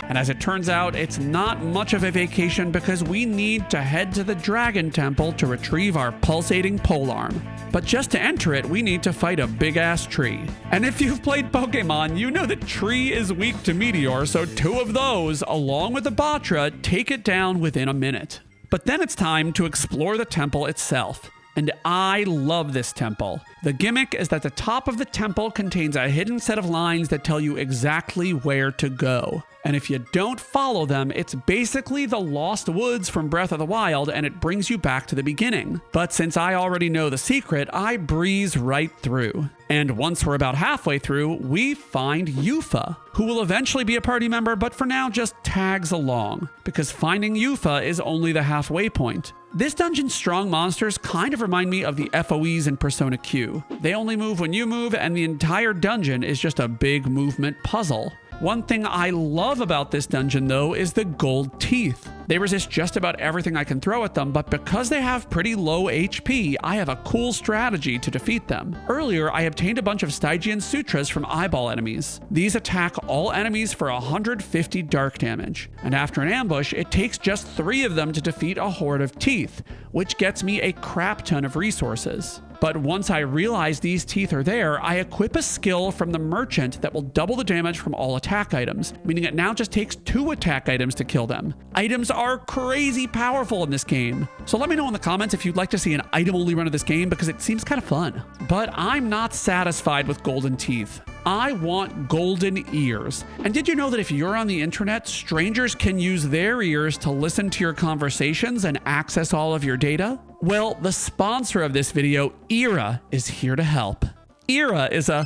And as it turns out, it's not much of a vacation because we need to head to the Dragon Temple to retrieve our pulsating polearm. But just to enter it, we need to fight a big-ass tree. And if you've played Pokemon, you know that tree is weak to meteor, so 2 of those, along with the Batra, take it down within a minute. But then it's time to explore the temple itself. And I love this temple. The gimmick is that the top of the temple contains a hidden set of lines that tell you exactly where to go. And if you don't follow them, it's basically the Lost Woods from Breath of the Wild, and it brings you back to the beginning. But since I already know the secret, I breeze right through. And once we're about halfway through, we find Yufa, who will eventually be a party member, but for now just tags along, because finding Yufa is only the halfway point. This dungeon's strong monsters kind of remind me of the FOEs in Persona Q. They only move when you move, and the entire dungeon is just a big movement puzzle. One thing I love about this dungeon, though, is the gold teeth. They resist just about everything I can throw at them, but because they have pretty low HP, I have a cool strategy to defeat them. Earlier, I obtained a bunch of Stygian Sutras from eyeball enemies. These attack all enemies for 150 dark damage, and after an ambush, it takes just 3 of them to defeat a horde of teeth, which gets me a crap ton of resources. But once I realize these teeth are there, I equip a skill from the merchant that will double the damage from all attack items, meaning it now just takes 2 attack items to kill them. Items are crazy powerful in this game. So let me know in the comments if you'd like to see an item-only run of this game, because it seems kind of fun. But I'm not satisfied with golden teeth. I want golden ears. And did you know that if you're on the internet, strangers can use their ears to listen to your conversations and access all of your data? Well, the sponsor of this video, Era, is here to help. Era is a...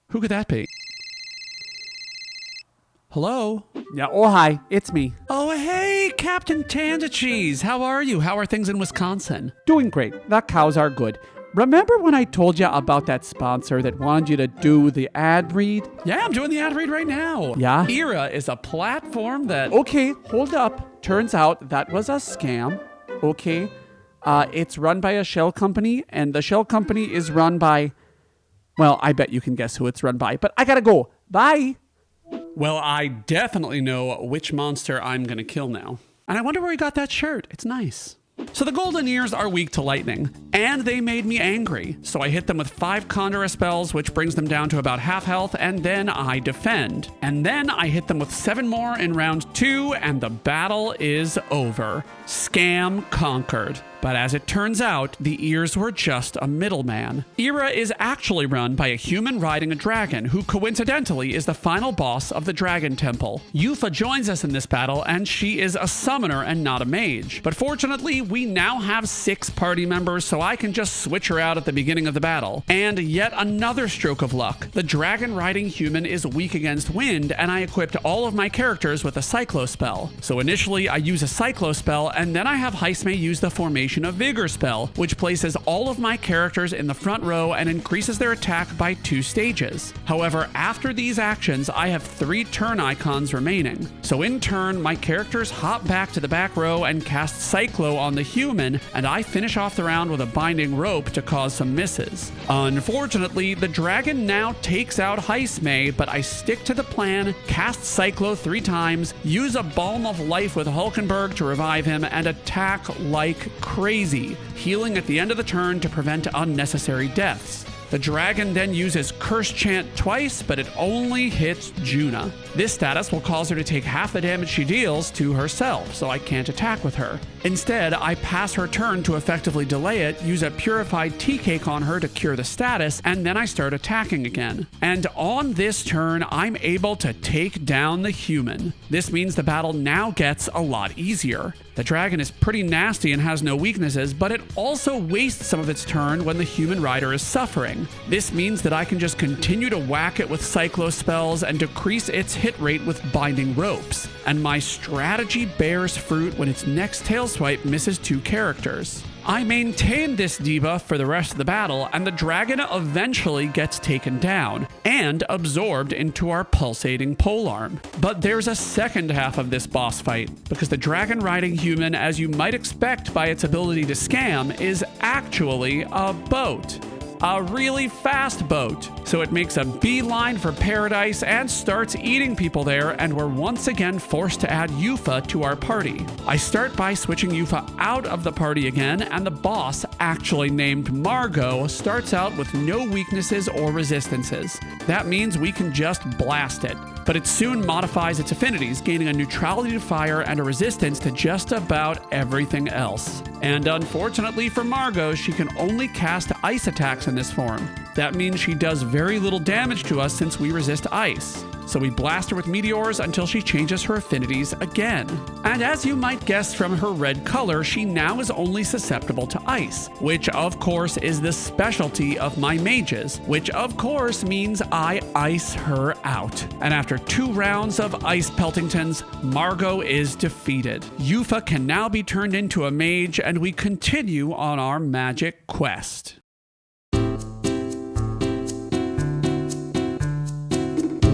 Who could that be? Hello? Yeah, oh hi, it's me. Oh, hey, Captain Tantacles. How are you? How are things in Wisconsin? Doing great. The cows are good. remember when I told you about that sponsor that wanted you to do the ad read? Yeah, I'm doing the ad read right now. Yeah? Era is a platform that... Okay, hold up. Turns out that was a scam. Okay. It's run by a shell company, and the shell company is run by... Well, I bet you can guess who it's run by, but I gotta go. Bye. Well, I definitely know which monster I'm gonna kill now. And I wonder where he got that shirt. It's nice. So the golden ears are weak to lightning, and they made me angry. So I hit them with 5 Condora spells, which brings them down to about half health, and then I defend. And then I hit them with 7 more in round 2, and the battle is over. Scam conquered. But as it turns out, the ears were just a middleman. Era is actually run by a human riding a dragon, who coincidentally is the final boss of the Dragon Temple. Yufa joins us in this battle, and she is a summoner and not a mage. But fortunately, we now have 6 party members, so I can just switch her out at the beginning of the battle. And yet another stroke of luck. The dragon riding human is weak against wind, and I equipped all of my characters with a Cyclo spell. So initially, I use a Cyclo spell, and then I have Heisme use the formation of Vigor spell, which places all of my characters in the front row and increases their attack by 2 stages. However, after these actions, I have 3 turn icons remaining. So in turn, my characters hop back to the back row and cast Cyclo on the human, and I finish off the round with a binding rope to cause some misses. Unfortunately, the dragon now takes out Heisme, but I stick to the plan, cast Cyclo 3 times, use a Balm of Life with Hulkenberg to revive him, and attack like crazy, healing at the end of the turn to prevent unnecessary deaths. The dragon then uses Curse Chant twice, but it only hits Juna. This status will cause her to take half the damage she deals to herself, so I can't attack with her. Instead, I pass her turn to effectively delay it, use a Purified Tea Cake on her to cure the status, and then I start attacking again. And on this turn, I'm able to take down the human. This means the battle now gets a lot easier. The dragon is pretty nasty and has no weaknesses, but it also wastes some of its turn when the human rider is suffering. This means that I can just continue to whack it with Cyclo spells and decrease its hit rate with binding ropes. And my strategy bears fruit when its next tail swipe misses 2 characters. I maintain this debuff for the rest of the battle, and the dragon eventually gets taken down and absorbed into our pulsating polearm. But there's a second half of this boss fight, because the dragon riding human, as you might expect by its ability to scam, is actually a boat. A really fast boat. So it makes a beeline for paradise and starts eating people there, and we're once again forced to add Yufa to our party. I start by switching Yufa out of the party again, and the boss, actually named Margot, starts out with no weaknesses or resistances. That means we can just blast it. But it soon modifies its affinities, gaining a neutrality to fire and a resistance to just about everything else. And unfortunately for Margot, she can only cast ice attacks in this form. That means she does very little damage to us since we resist ice. So we blast her with meteors until she changes her affinities again. And as you might guess from her red color, she now is only susceptible to ice, which of course is the specialty of my mages, which of course means I ice her out. And after 2 rounds of ice peltingtons, Margot is defeated. Yufa can now be turned into a mage, and we continue on our magic quest.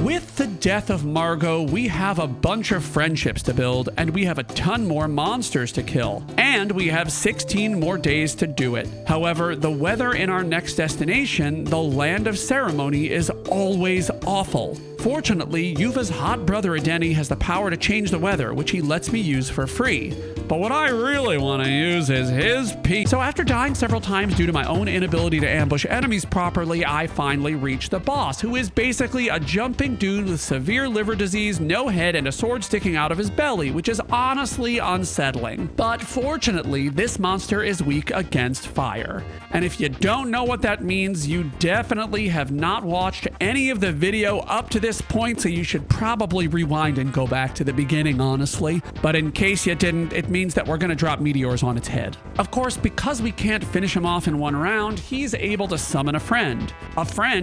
With the death of Margot, we have a bunch of friendships to build, and we have a ton more monsters to kill. And we have 16 more days to do it. However, the weather in our next destination, the Land of Ceremony, is always awful. Fortunately, Yufa's hot brother Edeni has the power to change the weather, which he lets me use for free. But what I really want to use is his pee. So after dying several times due to my own inability to ambush enemies properly, I finally reach the boss, who is basically a jumping dude with severe liver disease, no head, and a sword sticking out of his belly, which is honestly unsettling. But fortunately, this monster is weak against fire. And if you don't know what that means, you definitely have not watched any of the video up to this point, so you should probably rewind and go back to the beginning, honestly. But in case you didn't, it means that we're going to drop meteors on its head. Of course, because we can't finish him off in one round, he's able to summon a friend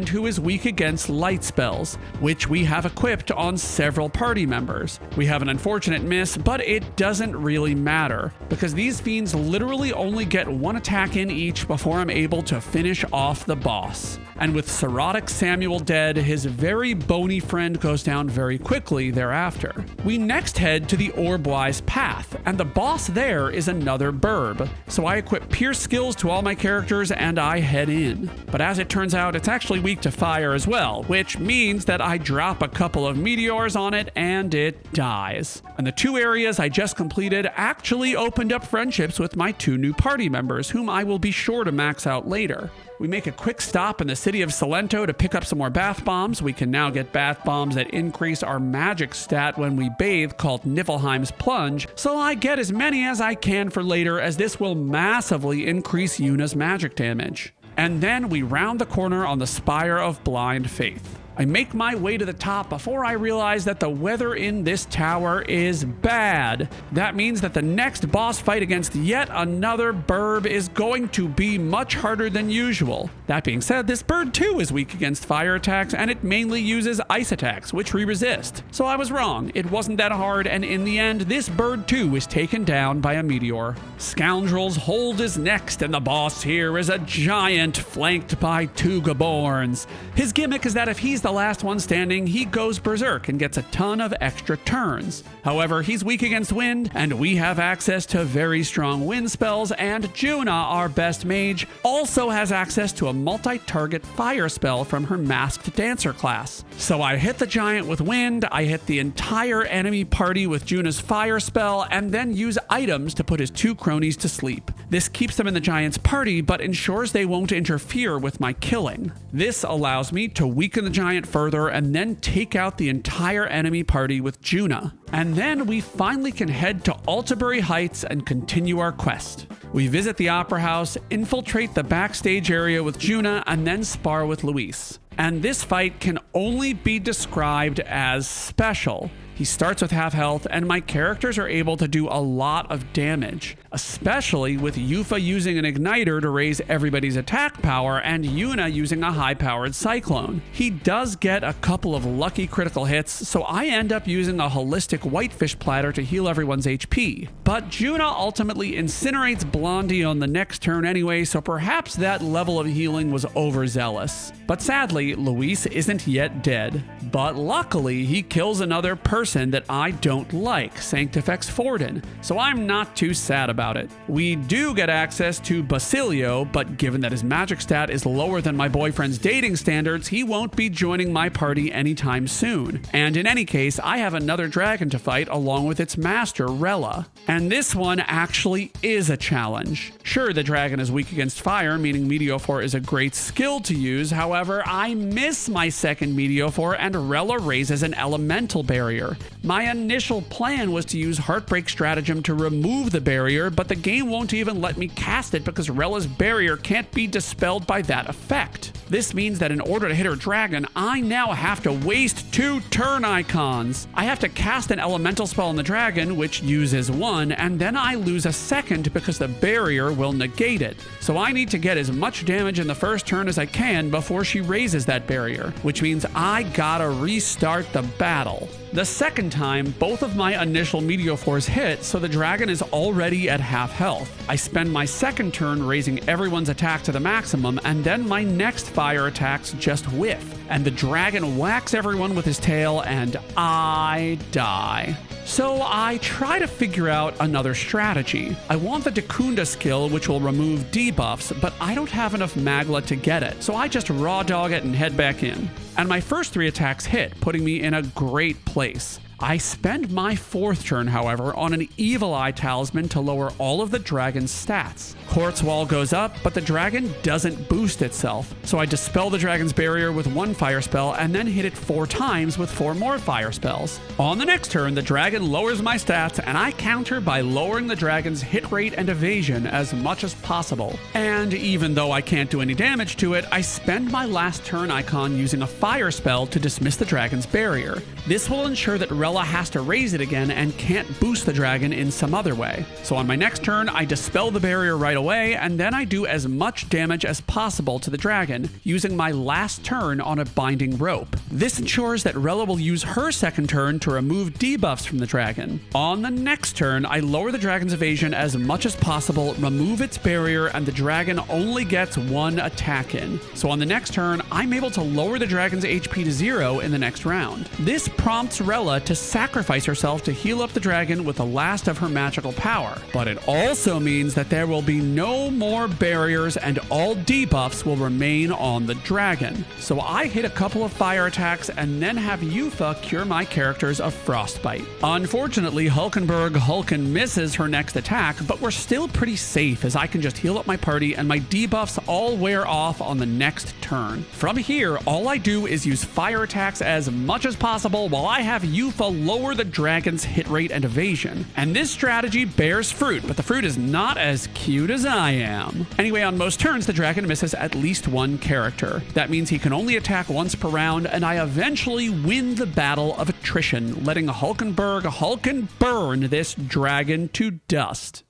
who is weak against light spells, which we have equipped on several party members. We have an unfortunate miss, but it doesn't really matter, because these fiends literally only get 1 attack in each before before I'm able to finish off the boss. And with Cirrhotic Samuel dead, his very bony friend goes down very quickly thereafter. We next head to the Orbwise Path, and the boss there is another burb. So I equip Pierce skills to all my characters and I head in. But as it turns out, it's actually weak to fire as well, which means that I drop a couple of meteors on it and it dies. And the 2 areas I just completed actually opened up friendships with my 2 new party members, whom I will be sure to max out later. We make a quick stop in the city of Salento to pick up some more bath bombs. We can now get bath bombs that increase our magic stat when we bathe, called Niflheim's Plunge, so I get as many as I can for later, as this will massively increase Yuna's magic damage. And then we round the corner on the Spire of Blind Faith. I make my way to the top before I realize that the weather in this tower is bad. That means that the next boss fight against yet another burb is going to be much harder than usual. That being said, this bird too is weak against fire attacks, and it mainly uses ice attacks, which we resist. So I was wrong. It wasn't that hard, and in the end, this bird too is taken down by a meteor. Scoundrel's Hold is next, and the boss here is a giant flanked by 2 Gaborns. His gimmick is that if he's the last one standing, he goes berserk and gets a ton of extra turns. However, he's weak against wind, and we have access to very strong wind spells, and Juna, our best mage, also has access to a multi-target fire spell from her Masked Dancer class. So I hit the giant with wind, I hit the entire enemy party with Juna's fire spell, and then use items to put his 2 cronies to sleep. This keeps them in the giant's party, but ensures they won't interfere with my killing. This allows me to weaken the giant further and then take out the entire enemy party with Juna. And then we finally can head to Altabury Heights and continue our quest. We visit the Opera House, infiltrate the backstage area with Juna, and then spar with Luis. And this fight can only be described as special. He starts with half health, and my characters are able to do a lot of damage, especially with Yufa using an igniter to raise everybody's attack power and Yuna using a high-powered cyclone. He does get a couple of lucky critical hits, so I end up using a holistic whitefish platter to heal everyone's HP. But Juna ultimately incinerates Blondie on the next turn anyway, so perhaps that level of healing was overzealous. But sadly, Luis isn't yet dead. But luckily, he kills another person that I don't like, Sanctifex Forden, so I'm not too sad about it. We do get access to Basilio, but given that his magic stat is lower than my boyfriend's dating standards, he won't be joining my party anytime soon. And in any case, I have another dragon to fight along with its master, Rella. And this one actually is a challenge. Sure, the dragon is weak against fire, meaning Meteophore is a great skill to use. However, I miss my second Meteophore and Rella raises an elemental barrier. My initial plan was to use Heartbreak Stratagem to remove the barrier, but the game won't even let me cast it because Rella's barrier can't be dispelled by that effect. This means that in order to hit her dragon, I now have to waste 2 turn icons. I have to cast an elemental spell on the dragon, which uses 1, and then I lose a second because the barrier will negate it. So I need to get as much damage in the first turn as I can before she raises that barrier, which means I gotta restart the battle. The second time, both of my initial Meteophores hit, so the dragon is already at half health. I spend my second turn raising everyone's attack to the maximum, and then my next fire attacks just whiff, and the dragon whacks everyone with his tail, and I die. So I try to figure out another strategy. I want the Dacunda skill, which will remove debuffs, but I don't have enough Magla to get it, so I just raw dog it and head back in. And my first 3 attacks hit, putting me in a great place. I spend my 4th turn, however, on an Evil Eye Talisman to lower all of the dragon's stats. Quartz Wall goes up, but the dragon doesn't boost itself, so I dispel the dragon's barrier with 1 fire spell and then hit it 4 times with 4 more fire spells. On the next turn, the dragon lowers my stats, and I counter by lowering the dragon's hit rate and evasion as much as possible. And even though I can't do any damage to it, I spend my last turn icon using a fire spell to dismiss the dragon's barrier. This will ensure that Rella has to raise it again and can't boost the dragon in some other way. So on my next turn, I dispel the barrier right away, and then I do as much damage as possible to the dragon, using my last turn on a binding rope. This ensures that Rella will use her second turn to remove debuffs from the dragon. On the next turn, I lower the dragon's evasion as much as possible, remove its barrier, and the dragon only gets one attack in. So on the next turn, I'm able to lower the dragon's HP to 0 in the next round. This prompts Rella to sacrifice herself to heal up the dragon with the last of her magical power. But it also means that there will be no more barriers and all debuffs will remain on the dragon. So I hit a couple of fire attacks and then have Yufa cure my characters of frostbite. Unfortunately, Hulken misses her next attack, but we're still pretty safe as I can just heal up my party and my debuffs all wear off on the next turn. From here, all I do is use fire attacks as much as possible while I have Yufa lower the dragon's hit rate and evasion. And this strategy bears fruit, but the fruit is not as cute as I am. Anyway, on most turns, the dragon misses at least one character. That means he can only attack once per round, and I eventually win the battle of attrition, letting Hulken burn this dragon to dust.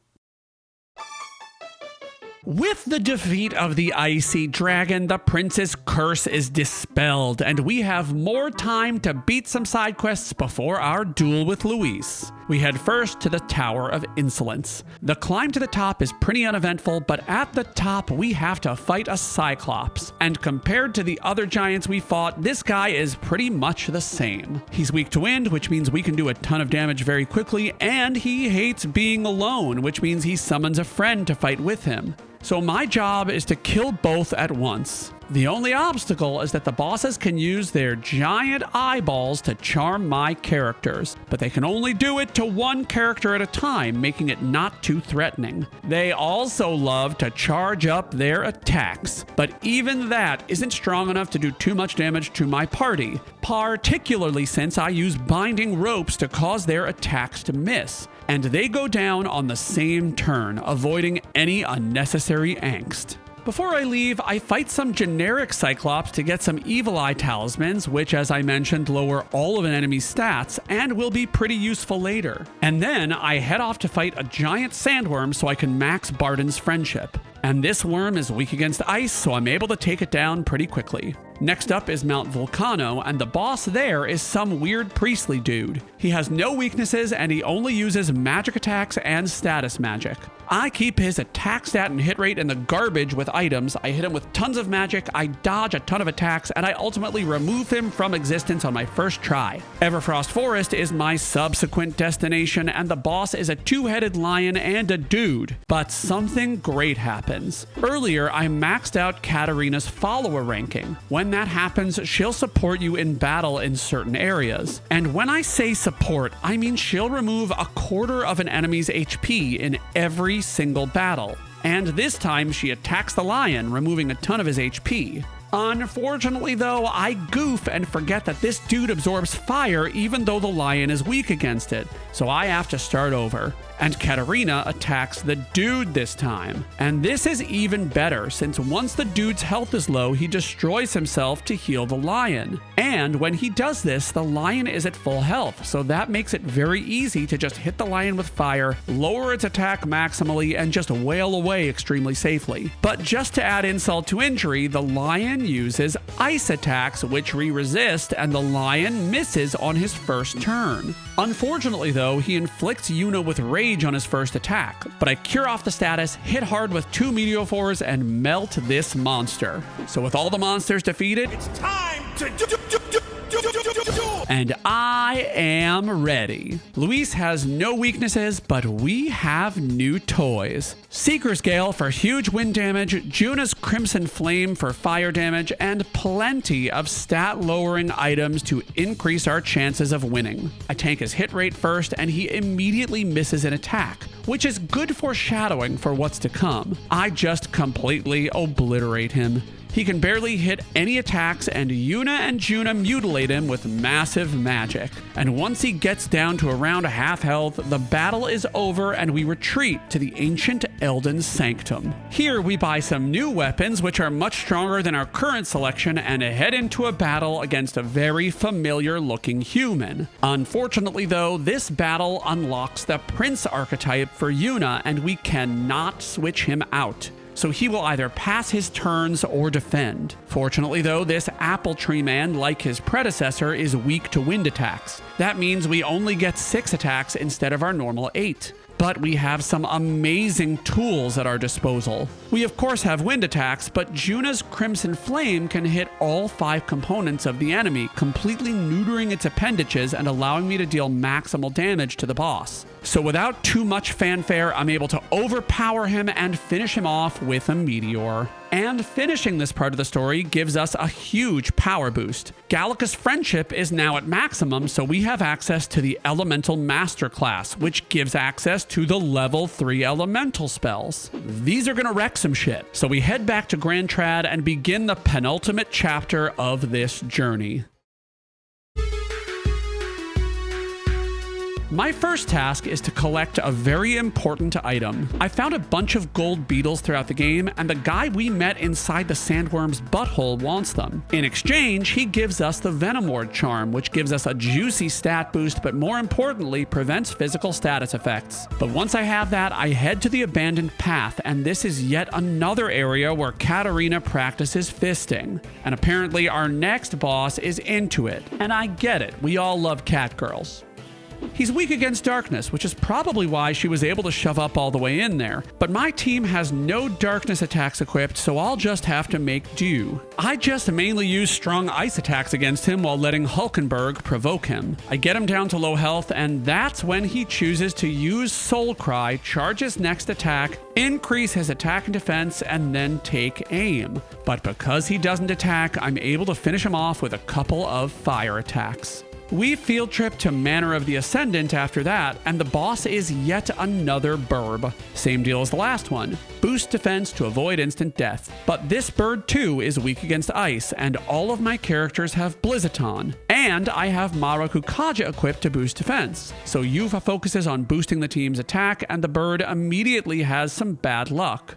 With the defeat of the icy dragon, the prince's curse is dispelled, and we have more time to beat some side quests before our duel with Luis. We head first to the Tower of Insolence. The climb to the top is pretty uneventful, but at the top we have to fight a Cyclops. And compared to the other giants we fought, this guy is pretty much the same. He's weak to wind, which means we can do a ton of damage very quickly, and he hates being alone, which means he summons a friend to fight with him. So my job is to kill both at once. The only obstacle is that the bosses can use their giant eyeballs to charm my characters, but they can only do it to one character at a time, making it not too threatening. They also love to charge up their attacks, but even that isn't strong enough to do too much damage to my party, particularly since I use binding ropes to cause their attacks to miss, and they go down on the same turn, avoiding any unnecessary angst. Before I leave, I fight some generic Cyclops to get some Evil Eye talismans, which, as I mentioned, lower all of an enemy's stats and will be pretty useful later. And then I head off to fight a giant Sandworm so I can max Barden's friendship. And this worm is weak against ice, so I'm able to take it down pretty quickly. Next up is Mount Volcano, and the boss there is some weird priestly dude. He has no weaknesses and he only uses magic attacks and status magic. I keep his attack stat and hit rate in the garbage with items. I hit him with tons of magic, I dodge a ton of attacks, and I ultimately remove him from existence on my first try. Everfrost Forest is my subsequent destination, and the boss is a two-headed lion and a dude. But something great happens. Earlier, I maxed out Katarina's follower ranking. When that happens, she'll support you in battle in certain areas. And when I say support, I mean she'll remove a quarter of an enemy's HP in every single battle. And this time she attacks the lion, removing a ton of his HP. Unfortunately though, I goof and forget that this dude absorbs fire even though the lion is weak against it, so I have to start over. And Katarina attacks the dude this time. And this is even better, since once the dude's health is low, he destroys himself to heal the lion. And when he does this, the lion is at full health, so that makes it very easy to just hit the lion with fire, lower its attack maximally, and just wail away extremely safely. But just to add insult to injury, the lion uses ice attacks, which we resist, and the lion misses on his first turn. Unfortunately though, he inflicts Yuna with rage on his first attack, but I cure off the status, hit hard with 2 Meteophores, and melt this monster. So with all the monsters defeated, It's time to and I am ready. Luis has no weaknesses, but we have new toys. Seeker's Gale for huge wind damage, Juna's Crimson Flame for fire damage, and plenty of stat-lowering items to increase our chances of winning. I tank his hit rate first, and he immediately misses an attack, which is good foreshadowing for what's to come. I just completely obliterate him. He can barely hit any attacks, and Yuna and Juna mutilate him with massive magic. And once he gets down to around half health, the battle is over and we retreat to the ancient Elden sanctum. Here we buy some new weapons which are much stronger than our current selection and head into a battle against a very familiar looking human. Unfortunately though, this battle unlocks the prince archetype for Yuna and we cannot switch him out. So he will either pass his turns or defend. Fortunately though, this apple tree man, like his predecessor, is weak to wind attacks. That means we only get 6 attacks instead of our normal 8. But we have some amazing tools at our disposal. We of course have wind attacks, but Juna's Crimson Flame can hit all 5 components of the enemy, completely neutering its appendages and allowing me to deal maximal damage to the boss. So without too much fanfare, I'm able to overpower him and finish him off with a meteor. And finishing this part of the story gives us a huge power boost. Gallica's friendship is now at maximum, so we have access to the Elemental Master class, which gives access to the level 3 elemental spells. These are gonna wreck some shit. So we head back to Grand Trad and begin the penultimate chapter of this journey. My first task is to collect a very important item. I found a bunch of gold beetles throughout the game, and the guy we met inside the Sandworm's butthole wants them. In exchange, he gives us the Venom Ward charm, which gives us a juicy stat boost, but more importantly, prevents physical status effects. But once I have that, I head to the abandoned path, and this is yet another area where Katarina practices fisting. And apparently our next boss is into it. And I get it, we all love cat girls. He's weak against darkness, which is probably why she was able to shove up all the way in there. But my team has no darkness attacks equipped, so I'll just have to make do. I just mainly use strong ice attacks against him while letting Hulkenberg provoke him. I get him down to low health, and that's when he chooses to use Soul Cry, charge his next attack, increase his attack and defense, and then take aim. But because he doesn't attack, I'm able to finish him off with a couple of fire attacks. We field trip to Manor of the Ascendant after that, and the boss is yet another burb. Same deal as the last one. Boost defense to avoid instant death. But this bird too is weak against ice, and all of my characters have Blizzaton. And I have Marakukaja equipped to boost defense. So Yuva focuses on boosting the team's attack, and the bird immediately has some bad luck.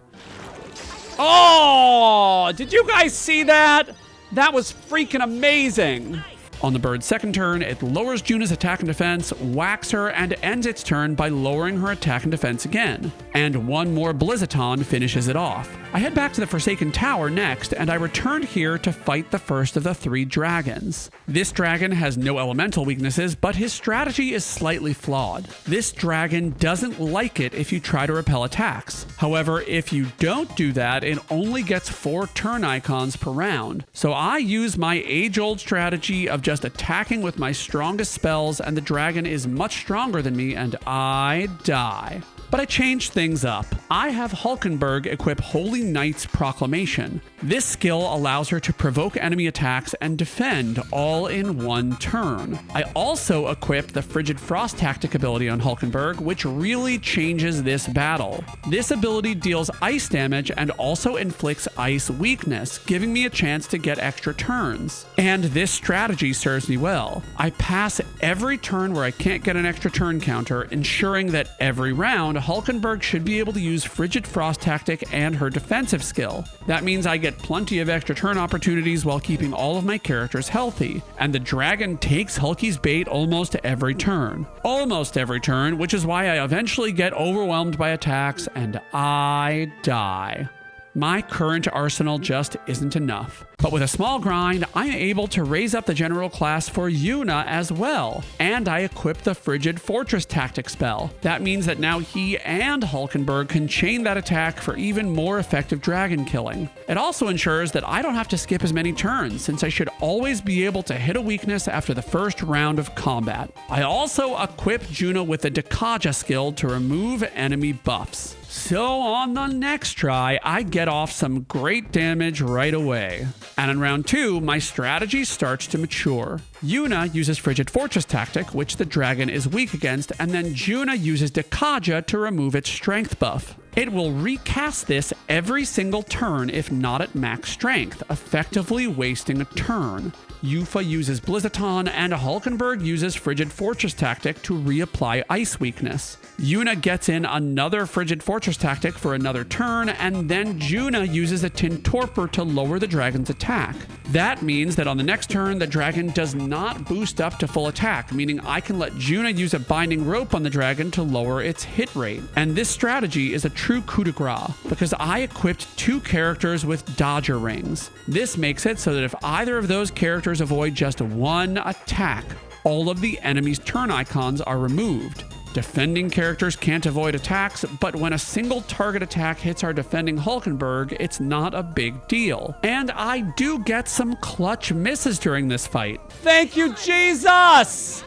Oh! Did you guys see that? That was freaking amazing! On the bird's second turn, it lowers Juna's attack and defense, whacks her, and ends its turn by lowering her attack and defense again. And one more Blizzaton finishes it off. I head back to the Forsaken Tower next, and I returned here to fight the first of the 3 dragons. This dragon has no elemental weaknesses, but his strategy is slightly flawed. This dragon doesn't like it if you try to repel attacks. However, if you don't do that, it only gets 4 turn icons per round. So I use my age-old strategy of just attacking with my strongest spells, and the dragon is much stronger than me, and I die. But I changed things up. I have Hulkenberg equip Holy Knight's Proclamation. This skill allows her to provoke enemy attacks and defend all in one turn. I also equip the Frigid Frost tactic ability on Hulkenberg, which really changes this battle. This ability deals ice damage and also inflicts ice weakness, giving me a chance to get extra turns. And this strategy serves me well. I pass every turn where I can't get an extra turn counter, ensuring that every round Hulkenberg should be able to use Frigid Frost tactic and her defensive skill. That means I get plenty of extra turn opportunities while keeping all of my characters healthy, and the dragon takes Hulky's bait almost every turn. Almost every turn, which is why I eventually get overwhelmed by attacks and I die. My current arsenal just isn't enough. But with a small grind, I'm able to raise up the general class for Yuna as well. And I equip the Frigid Fortress tactic spell. That means that now he and Hulkenberg can chain that attack for even more effective dragon killing. It also ensures that I don't have to skip as many turns, since I should always be able to hit a weakness after the first round of combat. I also equip Juna with the Dekaja skill to remove enemy buffs. So on the next try, I get off some great damage right away. And in round 2, my strategy starts to mature. Yuna uses Frigid Fortress tactic, which the dragon is weak against, and then Juna uses Dekaja to remove its strength buff. It will recast this every single turn if not at max strength, effectively wasting a turn. Yufa uses Blizzaton, and Hulkenberg uses Frigid Fortress tactic to reapply ice weakness. Yuna gets in another Frigid Fortress tactic for another turn, and then Juna uses a Tin Torpor to lower the dragon's attack. That means that on the next turn, the dragon does not boost up to full attack, meaning I can let Juna use a Binding Rope on the dragon to lower its hit rate. And this strategy is a true coup de grace, because I equipped 2 characters with Dodger Rings. This makes it so that if either of those characters avoid just one attack, all of the enemy's turn icons are removed. Defending characters can't avoid attacks, but when a single target attack hits our defending Hulkenberg, it's not a big deal. And I do get some clutch misses during this fight. Thank you, Jesus!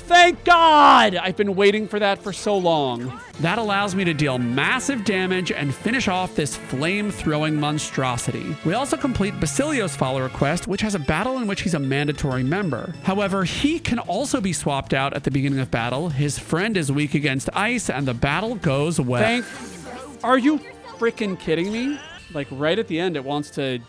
Thank God! I've been waiting for that for so long. That allows me to deal massive damage and finish off this flame-throwing monstrosity. We also complete Basilio's follower quest, which has a battle in which he's a mandatory member. However, he can also be swapped out at the beginning of battle. His friend is weak against ice, and the battle goes well. Are you freaking kidding me? Like, right at the end, it wants to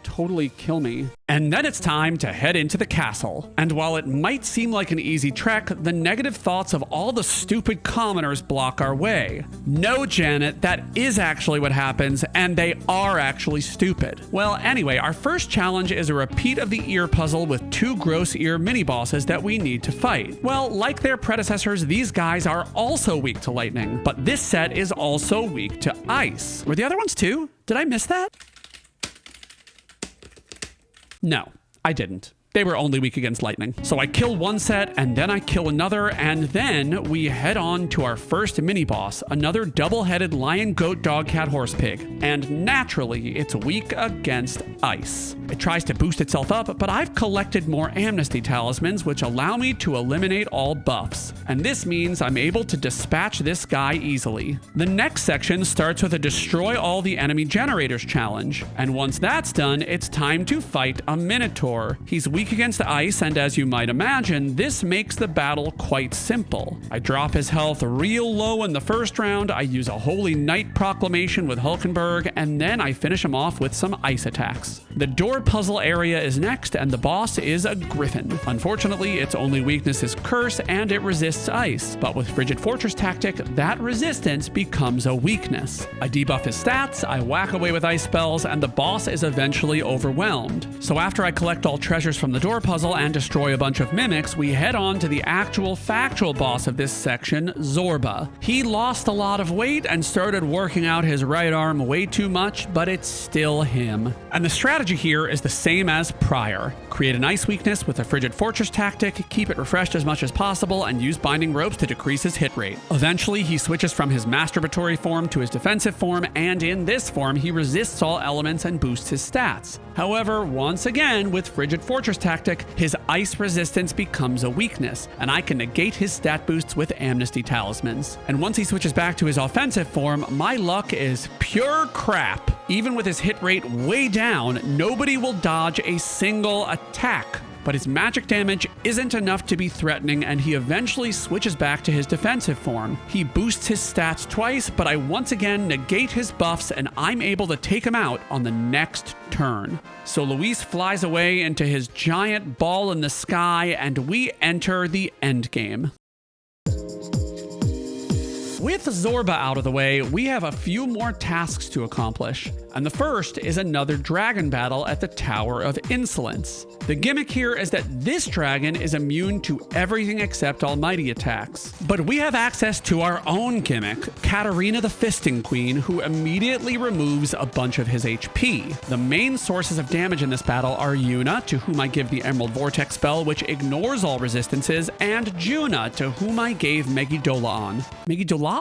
totally kill me. And then it's time to head into the castle. And while it might seem like an easy trek, the negative thoughts of all the stupid commoners block our way. No, Janet, that is actually what happens, and they are actually stupid. Well, anyway, our first challenge is a repeat of the ear puzzle with 2 gross ear mini-bosses that we need to fight. Well, like their predecessors, these guys are also weak to lightning, but this set is also weak to ice. Were the other ones too? Did I miss that? No, I didn't. They were only weak against lightning. So I kill one set, and then I kill another, and then we head on to our first mini-boss, another double-headed lion, goat, dog, cat, horse, pig. And naturally, it's weak against ice. It tries to boost itself up, but I've collected more amnesty talismans, which allow me to eliminate all buffs. And this means I'm able to dispatch this guy easily. The next section starts with a destroy all the enemy generators challenge. And once that's done, it's time to fight a Minotaur. He's weak against ice, and as you might imagine, this makes the battle quite simple. I drop his health real low in the first round, I use a Holy Knight Proclamation with Hulkenberg, and then I finish him off with some ice attacks. The door puzzle area is next, and the boss is a griffin. Unfortunately, its only weakness is curse, and it resists ice, but with Frigid Fortress tactic, that resistance becomes a weakness. I debuff his stats, I whack away with ice spells, and the boss is eventually overwhelmed. So after I collect all treasures from the door puzzle and destroy a bunch of mimics, we head on to the actual factual boss of this section, Zorba. He lost a lot of weight and started working out his right arm way too much, but it's still him. And the strategy here is the same as prior. Create an ice weakness with a Frigid Fortress tactic, keep it refreshed as much as possible, and use binding ropes to decrease his hit rate. Eventually, he switches from his masturbatory form to his defensive form, and in this form, he resists all elements and boosts his stats. However, once again, with Frigid Fortress tactic, his ice resistance becomes a weakness, and I can negate his stat boosts with amnesty talismans. And once he switches back to his offensive form, my luck is pure crap. Even with his hit rate way down, nobody will dodge a single attack. But his magic damage isn't enough to be threatening, and he eventually switches back to his defensive form. He boosts his stats twice, but I once again negate his buffs, and I'm able to take him out on the next turn. So Luis flies away into his giant ball in the sky, and we enter the endgame. With Zorba out of the way, we have a few more tasks to accomplish, and the first is another dragon battle at the Tower of Insolence. The gimmick here is that this dragon is immune to everything except almighty attacks. But we have access to our own gimmick, Katarina the Fisting Queen, who immediately removes a bunch of his HP. The main sources of damage in this battle are Yuna, to whom I give the Emerald Vortex spell, which ignores all resistances, and Juna, to whom I gave Megidolaon. Megidolaon?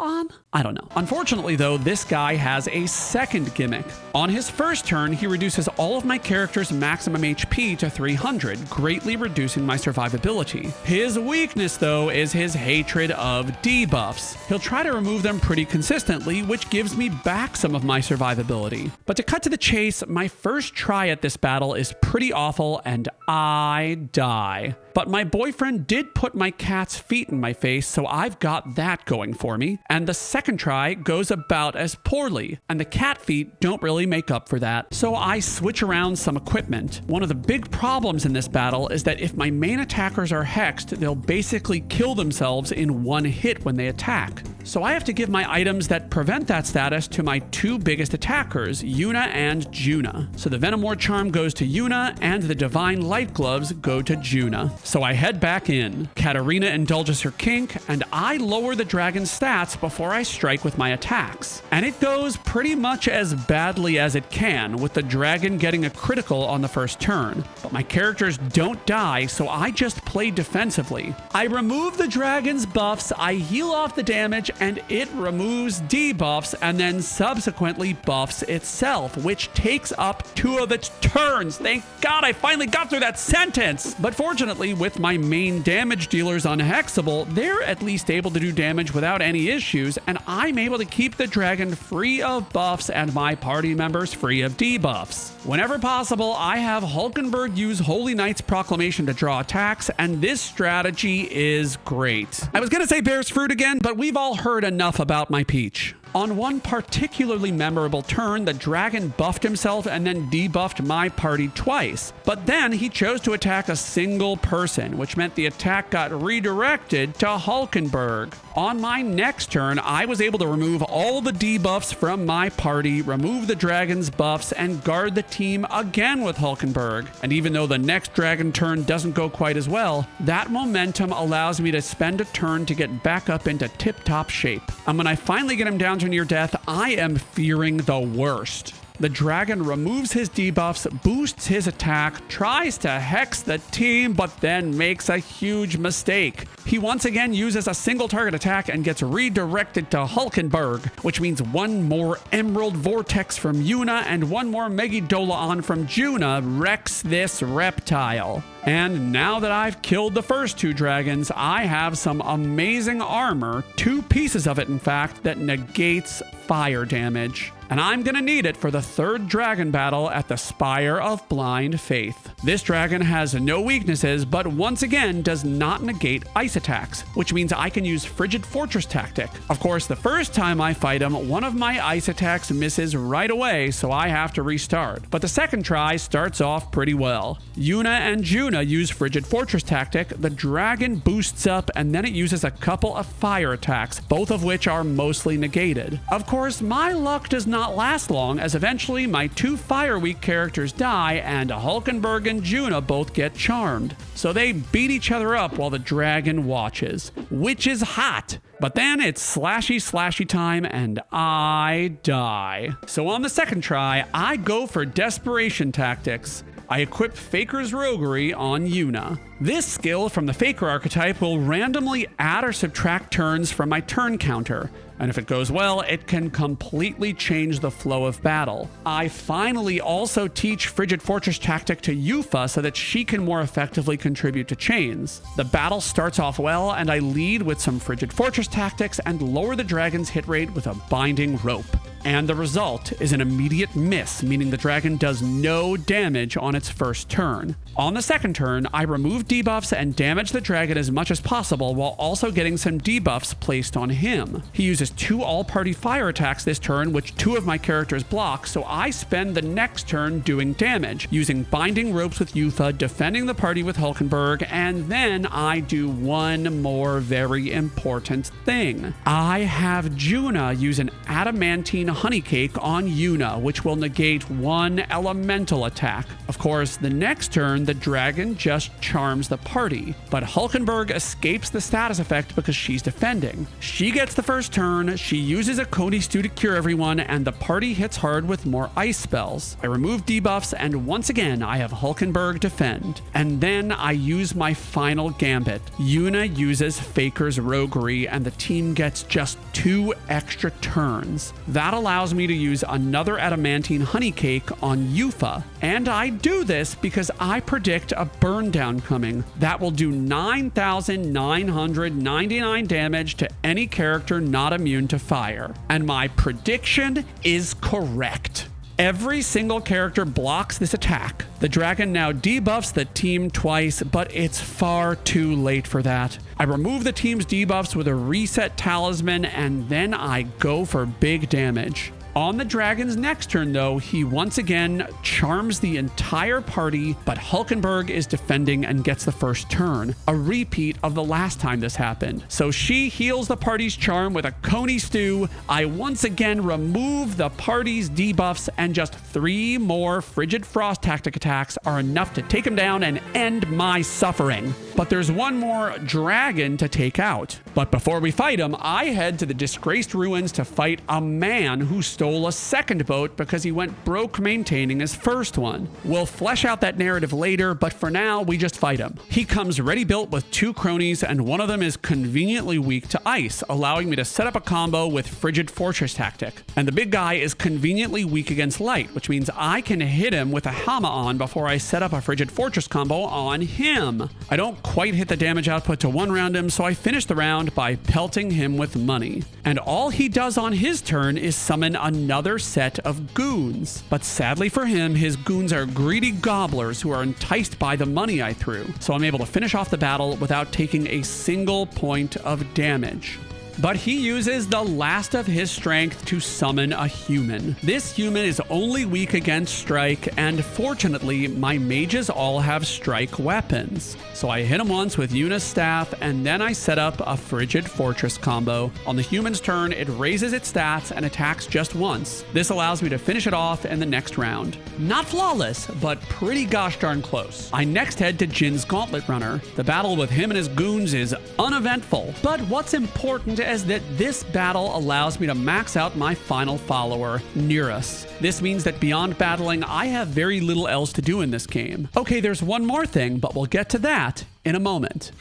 I don't know. Unfortunately, though, this guy has a second gimmick. On his first turn, he reduces all of my character's maximum HP to 300, greatly reducing my survivability. His weakness, though, is his hatred of debuffs. He'll try to remove them pretty consistently, which gives me back some of my survivability. But to cut to the chase, my first try at this battle is pretty awful, and I die. But my boyfriend did put my cat's feet in my face, so I've got that going for me. And the second try goes about as poorly, and the cat feet don't really make up for that. So I switch around some equipment. One of the big problems in this battle is that if my main attackers are hexed, they'll basically kill themselves in one hit when they attack. So I have to give my items that prevent that status to my two biggest attackers, Yuna and Juna. So the Venom Ward Charm goes to Yuna, and the Divine Light Gloves go to Juna. So I head back in. Katarina indulges her kink, and I lower the dragon's stats before I strike with my attacks. And it goes pretty much as badly as it can, with the dragon getting a critical on the first turn. But my characters don't die, so I just play defensively. I remove the dragon's buffs, I heal off the damage, and it removes debuffs and then subsequently buffs itself, which takes up 2 of its turns. Thank God I finally got through that sentence! But fortunately, with my main damage dealers unhexable, they're at least able to do damage without any issues, and I'm able to keep the dragon free of buffs and my party members free of debuffs. Whenever possible, I have Hulkenberg use Holy Knight's Proclamation to draw attacks, and this strategy is great. I was gonna say bear's fruit again, but we've all heard enough about my peach. On one particularly memorable turn, the dragon buffed himself and then debuffed my party twice. But then he chose to attack a single person, which meant the attack got redirected to Hulkenberg. On my next turn, I was able to remove all the debuffs from my party, remove the dragon's buffs, and guard the team again with Hulkenberg. And even though the next dragon turn doesn't go quite as well, that momentum allows me to spend a turn to get back up into tip-top shape. And when I finally get him down to near death, I am fearing the worst. The dragon removes his debuffs, boosts his attack, tries to hex the team, but then makes a huge mistake. He once again uses a single target attack and gets redirected to Hulkenberg, which means one more Emerald Vortex from Yuna and one more Megidolaon from Juna wrecks this reptile. And now that I've killed the first 2 dragons, I have some amazing armor, 2 pieces of it in fact, that negates fire damage. And I'm gonna need it for the 3rd dragon battle at the Spire of Blind Faith. This dragon has no weaknesses, but once again does not negate ice attacks, which means I can use Frigid Fortress tactic. Of course, the first time I fight him, one of my ice attacks misses right away, so I have to restart. But the second try starts off pretty well. Yuna and Juna use Frigid Fortress tactic, the dragon boosts up, and then it uses a couple of fire attacks, both of which are mostly negated. Of course, my luck does not last long, as eventually my 2 fire weak characters die and Hulkenberg and Juna both get charmed. So they beat each other up while the dragon watches, which is hot. But then it's slashy time and I die. So on the second try, I go for desperation tactics. I equip Faker's Roguery on Yuna. This skill from the Faker archetype will randomly add or subtract turns from my turn counter, and if it goes well, it can completely change the flow of battle. I finally also teach Frigid Fortress tactic to Yufa so that she can more effectively contribute to chains. The battle starts off well, and I lead with some Frigid Fortress tactics and lower the dragon's hit rate with a binding rope. And the result is an immediate miss, meaning the dragon does no damage on its first turn. On the second turn, I remove debuffs and damage the dragon as much as possible while also getting some debuffs placed on him. He uses 2 all-party fire attacks this turn, which 2 of my characters block, so I spend the next turn doing damage, using binding ropes with Yufa, defending the party with Hulkenberg, and then I do one more very important thing. I have Juna use an adamantine honey cake on Yuna, which will negate 1 elemental attack. Of course, the next turn, turn, the dragon just charms the party. But Hulkenberg escapes the status effect because she's defending. She gets the first turn, she uses a Coney Stew to cure everyone, and the party hits hard with more ice spells. I remove debuffs, and once again, I have Hulkenberg defend. And then I use my final gambit. Yuna uses Faker's roguery, and the team gets just 2 extra turns. That allows me to use another adamantine honey cake on Yufa. And I do this because I predict a burn down coming that will do 9,999 damage to any character not immune to fire. And my prediction is correct. Every single character blocks this attack. The dragon now debuffs the team twice, but it's far too late for that. I remove the team's debuffs with a reset talisman, and then I go for big damage. On the dragon's next turn, though, he once again charms the entire party, but Hulkenberg is defending and gets the first turn, a repeat of the last time this happened. So she heals the party's charm with a Coney Stew. I once again remove the party's debuffs, and just 3 more Frigid Frost tactic attacks are enough to take him down and end my suffering. But there's one more dragon to take out. But before we fight him, I head to the Disgraced Ruins to fight a man who stole a second boat because he went broke maintaining his first one. We'll flesh out that narrative later, but for now, we just fight him. He comes ready built with 2 cronies, and one of them is conveniently weak to ice, allowing me to set up a combo with Frigid Fortress tactic. And the big guy is conveniently weak against light, which means I can hit him with a Hama on before I set up a Frigid Fortress combo on him. I don't quite hit the damage output to 1 round him, so I finish the round by pelting him with money. And all he does on his turn is summon another set of goons. But sadly for him, his goons are greedy gobblers who are enticed by the money I threw. So I'm able to finish off the battle without taking a single point of damage. But he uses the last of his strength to summon a human. This human is only weak against strike, and fortunately, my mages all have strike weapons. So I hit him once with Yuna's staff, and then I set up a Frigid Fortress combo. On the human's turn, it raises its stats and attacks just once. This allows me to finish it off in the next round. Not flawless, but pretty gosh darn close. I next head to Jin's Gauntlet Runner. The battle with him and his goons is uneventful, but what's important is that this battle allows me to max out my final follower, Nearus. This means that beyond battling, I have very little else to do in this game. Okay, there's one more thing, but we'll get to that in a moment.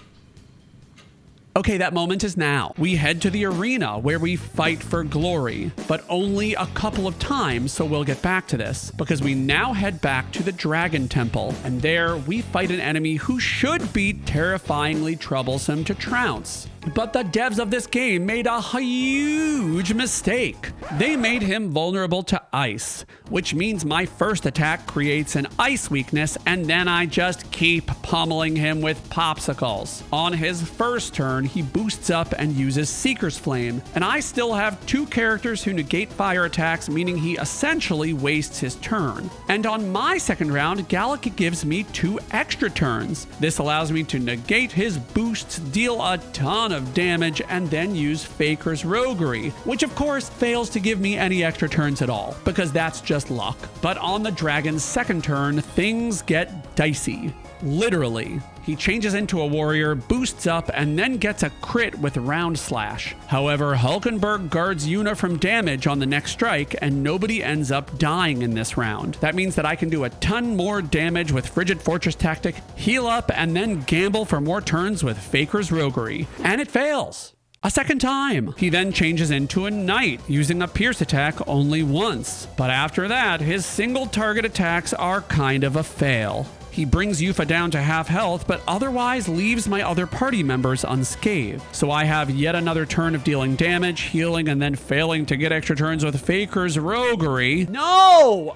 Okay, that moment is now. We head to the arena where we fight for glory, but only a couple of times, so we'll get back to this, because we now head back to the Dragon Temple, and there we fight an enemy who should be terrifyingly troublesome to trounce. But the devs of this game made a huge mistake. They made him vulnerable to ice, which means my first attack creates an ice weakness, and then I just keep pummeling him with popsicles. On his first turn, he boosts up and uses Seeker's Flame, and I still have 2 characters who negate fire attacks, meaning he essentially wastes his turn. And on my second round, Gallic gives me 2 extra turns. This allows me to negate his boosts, deal a ton of damage, and then use Faker's roguery, which of course fails to give me any extra turns at all, because that's just luck. But on the dragon's second turn, things get dicey. Literally. He changes into a warrior, boosts up, and then gets a crit with Round Slash. However, Hulkenberg guards Yuna from damage on the next strike, and nobody ends up dying in this round. That means that I can do a ton more damage with Frigid Fortress tactic, heal up, and then gamble for more turns with Faker's roguery. And it fails. A second time. He then changes into a knight, using a pierce attack only once. But after that, his single target attacks are kind of a fail. He brings Yufa down to half health, but otherwise leaves my other party members unscathed. So I have yet another turn of dealing damage, healing, and then failing to get extra turns with Faker's roguery. No!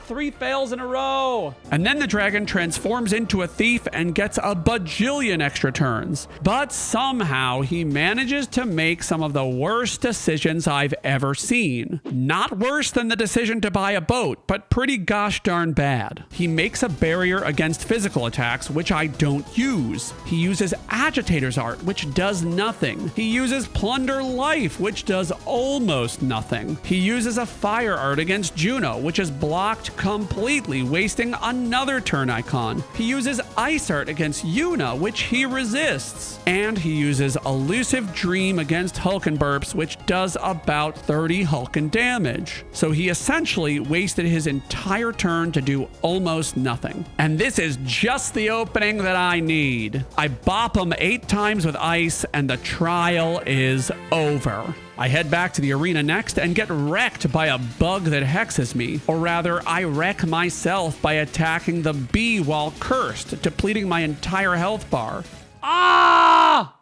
3 fails in a row! And then the dragon transforms into a thief and gets a bajillion extra turns. But somehow he manages to make some of the worst decisions I've ever seen. Not worse than the decision to buy a boat, but pretty gosh darn bad. He makes a barrier against physical attacks, which I don't use. He uses Agitator's Art, which does nothing. He uses Plunder Life, which does almost nothing. He uses a Fire Art against Juno, which is blocked completely, wasting another turn icon. He uses Ice Art against Yuna, which he resists. And he uses Elusive Dream against Hulkenburps, which does about 30 Hulken damage. So he essentially wasted his entire turn to do almost nothing. And this is just the opening that I need. I bop him 8 times with ice, and the trial is over. I head back to the arena next and get wrecked by a bug that hexes me. Or rather, I wreck myself by attacking the bee while cursed, depleting my entire health bar. Ah!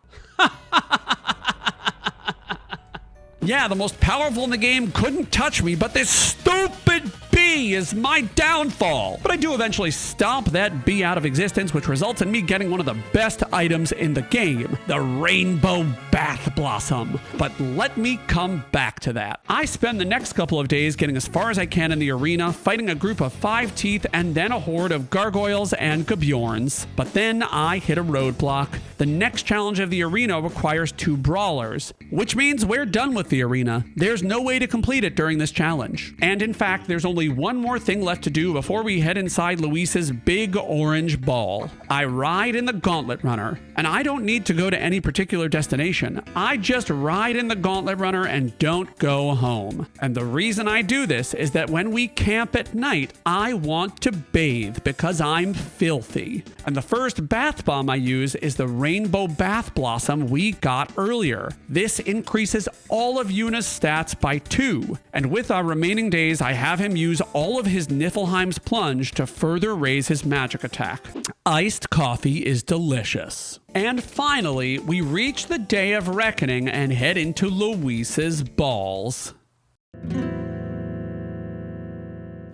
Yeah, the most powerful in the game couldn't touch me, but this stupid bee is my downfall. But I do eventually stomp that bee out of existence, which results in me getting one of the best items in the game, the Rainbow Bath Blossom. But let me come back to that. I spend the next couple of days getting as far as I can in the arena, fighting a group of 5 teeth and then a horde of gargoyles and Gabjorns. But then I hit a roadblock. The next challenge of the arena requires 2 brawlers, which means we're done with the arena. There's no way to complete it during this challenge. And in fact, there's only one more thing left to do before we head inside Luis's big orange ball. I ride in the Gauntlet Runner, and I don't need to go to any particular destination. I just ride in the Gauntlet Runner and don't go home. And the reason I do this is that when we camp at night, I want to bathe because I'm filthy. And the first bath bomb I use is the Rainbow Bath Blossom we got earlier. This increases all of Yuna's stats by 2. And with our remaining days, I have him use all of his Niflheim's Plunge to further raise his magic attack. Iced coffee is delicious. And finally, we reach the Day of Reckoning and head into Luis's balls.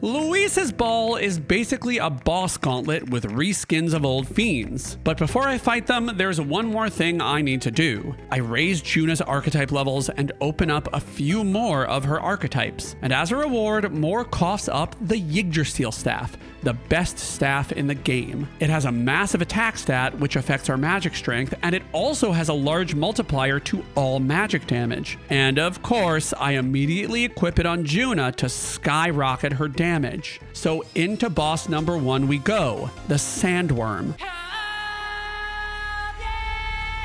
Luis's Ball is basically a boss gauntlet with reskins of old fiends. But before I fight them, there's one more thing I need to do. I raise Juna's archetype levels and open up a few more of her archetypes. And as a reward, more coughs up the Yggdrasil staff, the best staff in the game. It has a massive attack stat, which affects our magic strength, and it also has a large multiplier to all magic damage. And of course, I immediately equip it on Juna to skyrocket her damage. So into boss number 1 we go, the Sandworm.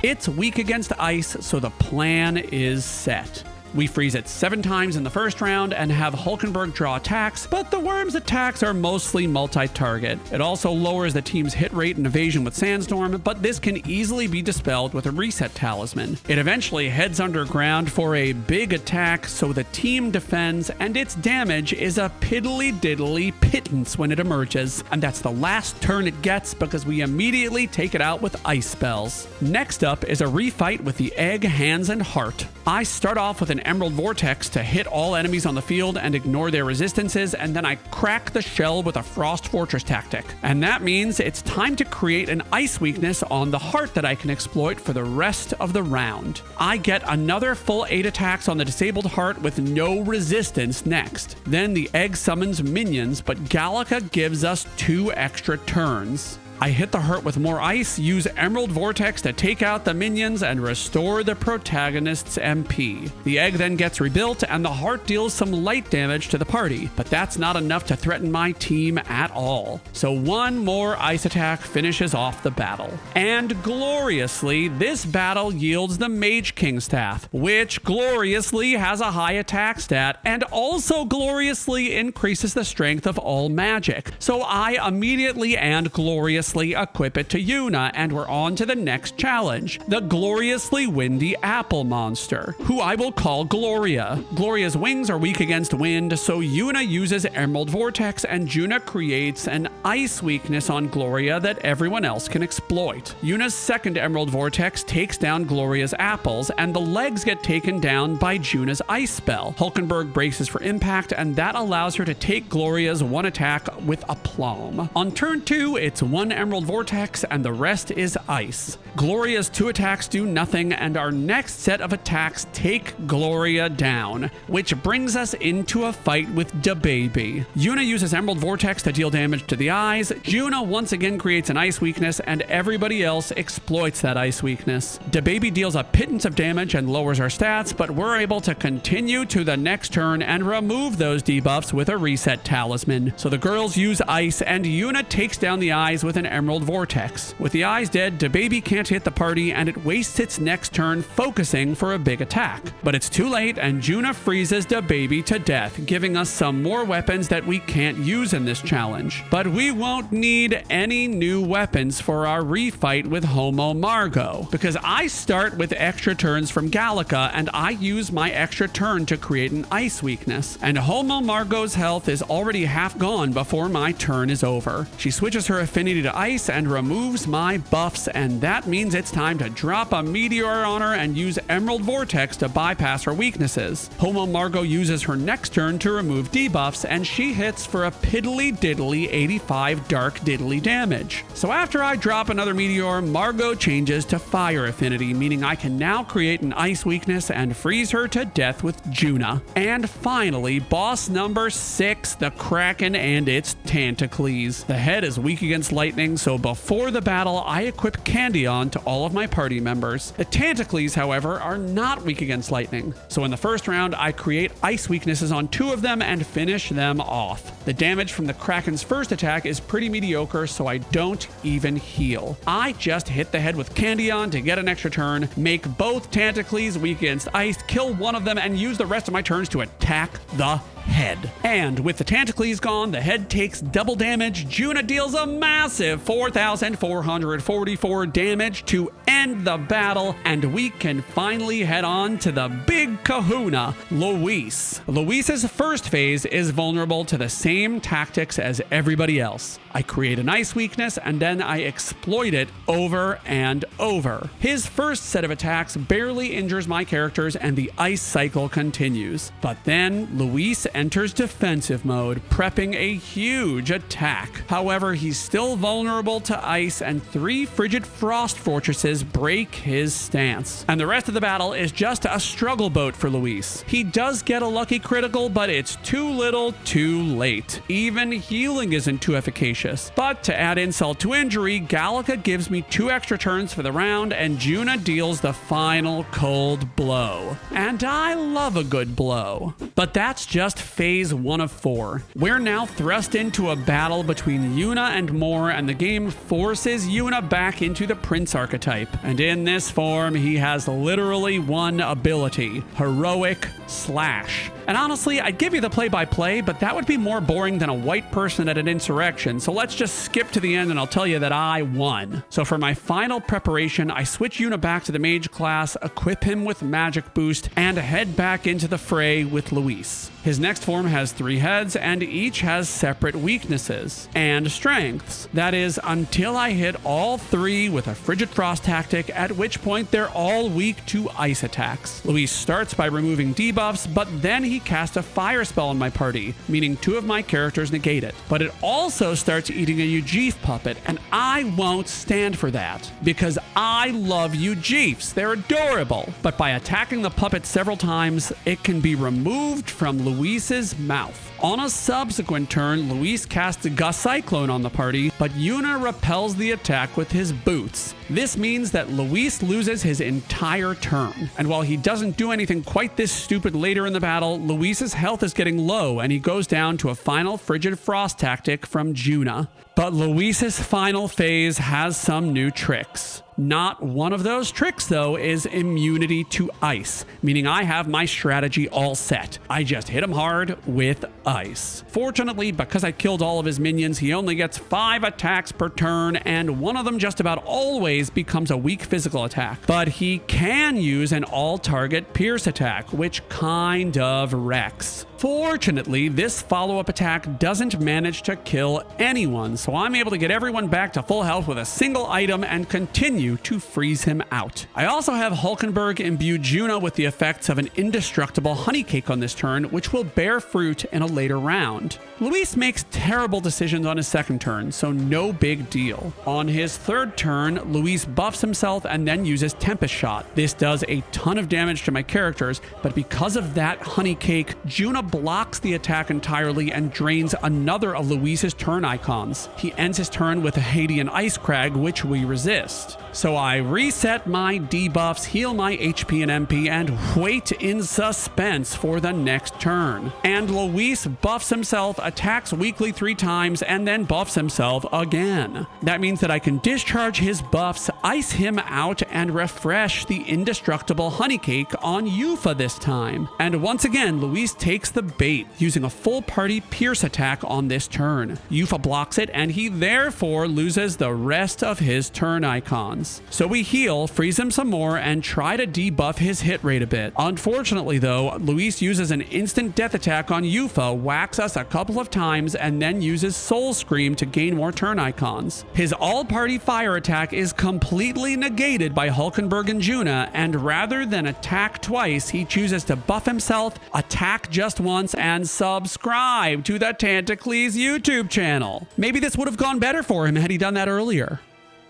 It's weak against ice, so the plan is set. We freeze it 7 times in the first round and have Hulkenberg draw attacks, but the worm's attacks are mostly multi-target. It also lowers the team's hit rate and evasion with Sandstorm, but this can easily be dispelled with a reset talisman. It eventually heads underground for a big attack, so the team defends, and its damage is a piddly-diddly pittance when it emerges, and that's the last turn it gets because we immediately take it out with ice spells. Next up is a refight with the Egg, Hands, and Heart. I start off with an Emerald Vortex to hit all enemies on the field and ignore their resistances, and then I crack the shell with a Frost Fortress tactic. And that means it's time to create an ice weakness on the heart that I can exploit for the rest of the round. I get another full 8 attacks on the disabled heart with no resistance next. Then the egg summons minions, but Gallica gives us 2 extra turns. I hit the heart with more ice, use Emerald Vortex to take out the minions and restore the protagonist's MP. The egg then gets rebuilt and the heart deals some light damage to the party, but that's not enough to threaten my team at all. So one more ice attack finishes off the battle. And gloriously, this battle yields the Mage King staff, which gloriously has a high attack stat and also gloriously increases the strength of all magic. So I immediately and gloriously equip it to Yuna, and we're on to the next challenge, the gloriously windy apple monster, who I will call Gloria. Gloria's wings are weak against wind, so Yuna uses Emerald Vortex and Juna creates an ice weakness on Gloria that everyone else can exploit. Yuna's second Emerald Vortex takes down Gloria's apples, and the legs get taken down by Juna's ice spell. Hulkenberg braces for impact, and that allows her to take Gloria's one attack with aplomb. On turn 2, it's one Emerald Vortex, and the rest is ice. Gloria's 2 attacks do nothing, and our next set of attacks take Gloria down, which brings us into a fight with DaBaby. Yuna uses Emerald Vortex to deal damage to the eyes, Juna once again creates an ice weakness, and everybody else exploits that ice weakness. DaBaby deals a pittance of damage and lowers our stats, but we're able to continue to the next turn and remove those debuffs with a reset talisman. So the girls use ice, and Yuna takes down the eyes with an Emerald Vortex. With the eyes dead, DaBaby can't hit the party, and it wastes its next turn focusing for a big attack. But it's too late, and Juna freezes DaBaby to death, giving us some more weapons that we can't use in this challenge. But we won't need any new weapons for our refight with Homo Margo, because I start with extra turns from Gallica, and I use my extra turn to create an ice weakness. And Homo Margo's health is already half gone before my turn is over. She switches her affinity to ice and removes my buffs, and that means it's time to drop a meteor on her and use Emerald Vortex to bypass her weaknesses. Homo Margo uses her next turn to remove debuffs, and she hits for a piddly diddly 85 dark diddly damage. So after I drop another meteor, Margo changes to fire affinity, meaning I can now create an ice weakness and freeze her to death with Juna. And finally, boss number 6, the Kraken and its Tantacles. The head is weak against lightning, so before the battle, I equip Candion to all of my party members. The Tantacles, however, are not weak against lightning. So in the first round, I create ice weaknesses on 2 of them and finish them off. The damage from the Kraken's first attack is pretty mediocre, so I don't even heal. I just hit the head with Candion to get an extra turn, make both Tantacles weak against ice, kill one of them, and use the rest of my turns to attack the head. And with the Tantacles gone, the head takes double damage. Juna deals a massive 4,444 damage to end the battle, and we can finally head on to the big kahuna, Luis. Luis's first phase is vulnerable to the same tactics as everybody else. I create an ice weakness, and then I exploit it over and over. His first set of attacks barely injures my characters, and the ice cycle continues. But then Luis enters defensive mode, prepping a huge attack. However, he's still vulnerable to ice, and 3 frigid frost fortresses break his stance. And the rest of the battle is just a struggle boat for Luis. He does get a lucky critical, but it's too little too late. Even healing isn't too efficacious. But to add insult to injury, Gallica gives me 2 extra turns for the round, and Juna deals the final cold blow. And I love a good blow. But that's just phase 1 of 4. We're now thrust into a battle between Yuna and Mor, and the game forces Yuna back into the Prince archetype. And in this form, he has literally one ability: Heroic Slash. And honestly, I'd give you the play-by-play, but that would be more boring than a white person at an insurrection, so let's just skip to the end and I'll tell you that I won. So for my final preparation, I switch Yuna back to the mage class, equip him with magic boost, and head back into the fray with Luis. His next form has 3 heads, and each has separate weaknesses and strengths. That is, until I hit all 3 with a Frigid Frost tactic, at which point they're all weak to ice attacks. Luis starts by removing debuffs, but then he casts a fire spell on my party, meaning 2 of my characters negate it. But it also starts eating a Ujif puppet, and I won't stand for that, because I love Ujifs. They're adorable. But by attacking the puppet several times, it can be removed from Luis's mouth. On a subsequent turn, Luis casts a Gust Cyclone on the party, but Yuna repels the attack with his boots. This means that Luis loses his entire turn. And while he doesn't do anything quite this stupid later in the battle, Luis's health is getting low, and he goes down to a final Frigid Frost tactic from Juna. But Luis's final phase has some new tricks. Not one of those tricks, though, is immunity to ice, meaning I have my strategy all set. I just hit him hard with ice. Fortunately, because I killed all of his minions, he only gets 5 attacks per turn, and one of them just about always becomes a weak physical attack. But he can use an all-target pierce attack, which kind of wrecks. Fortunately, this follow-up attack doesn't manage to kill anyone, so I'm able to get everyone back to full health with a single item and continue to freeze him out. I also have Hulkenberg imbue Juna with the effects of an indestructible honey cake on this turn, which will bear fruit in a later round. Luis makes terrible decisions on his second turn, so no big deal. On his third turn, Luis buffs himself and then uses Tempest Shot. This does a ton of damage to my characters, but because of that honey cake, Juna blocks the attack entirely and drains another of Luis's turn icons. He ends his turn with a Hadean Ice Crag, which we resist. So I reset my debuffs, heal my HP and MP, and wait in suspense for the next turn. And Luis buffs himself, attacks weakly 3 times, and then buffs himself again. That means that I can discharge his buffs, ice him out, and refresh the indestructible honey cake on Yufa this time. And once again, Luis takes the bait, using a full party pierce attack on this turn. Yufa blocks it, and he therefore loses the rest of his turn icons. So we heal, freeze him some more, and try to debuff his hit rate a bit. Unfortunately though, Luis uses an instant death attack on Yufa, whacks us a couple of times, and then uses Soul Scream to gain more turn icons. His all-party fire attack is completely negated by Hulkenberg and Juna, and rather than attack twice, he chooses to buff himself, attack just once, and subscribe to the Tantacles YouTube channel. Maybe this would have gone better for him had he done that earlier.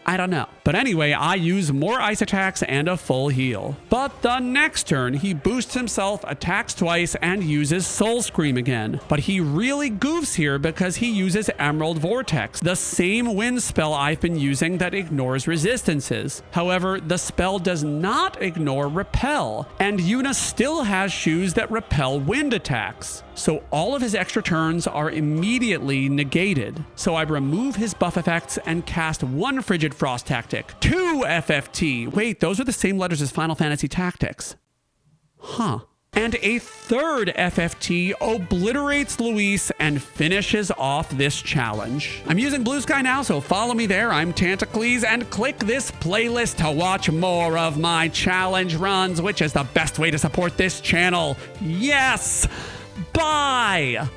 I don't know. But anyway, I use more ice attacks and a full heal. But the next turn, he boosts himself, attacks twice, and uses Soul Scream again. But he really goofs here because he uses Emerald Vortex, the same wind spell I've been using that ignores resistances. However, the spell does not ignore repel, and Yuna still has shoes that repel wind attacks. So all of his extra turns are immediately negated. So I remove his buff effects and cast 1 Frigid Frost Tactic, 2 FFT. Wait, those are the same letters as Final Fantasy Tactics. Huh. And a 3rd FFT obliterates Luis and finishes off this challenge. I'm using Blue Sky now, so follow me there. I'm Tantacles, and click this playlist to watch more of my challenge runs, which is the best way to support this channel. Yes! Bye!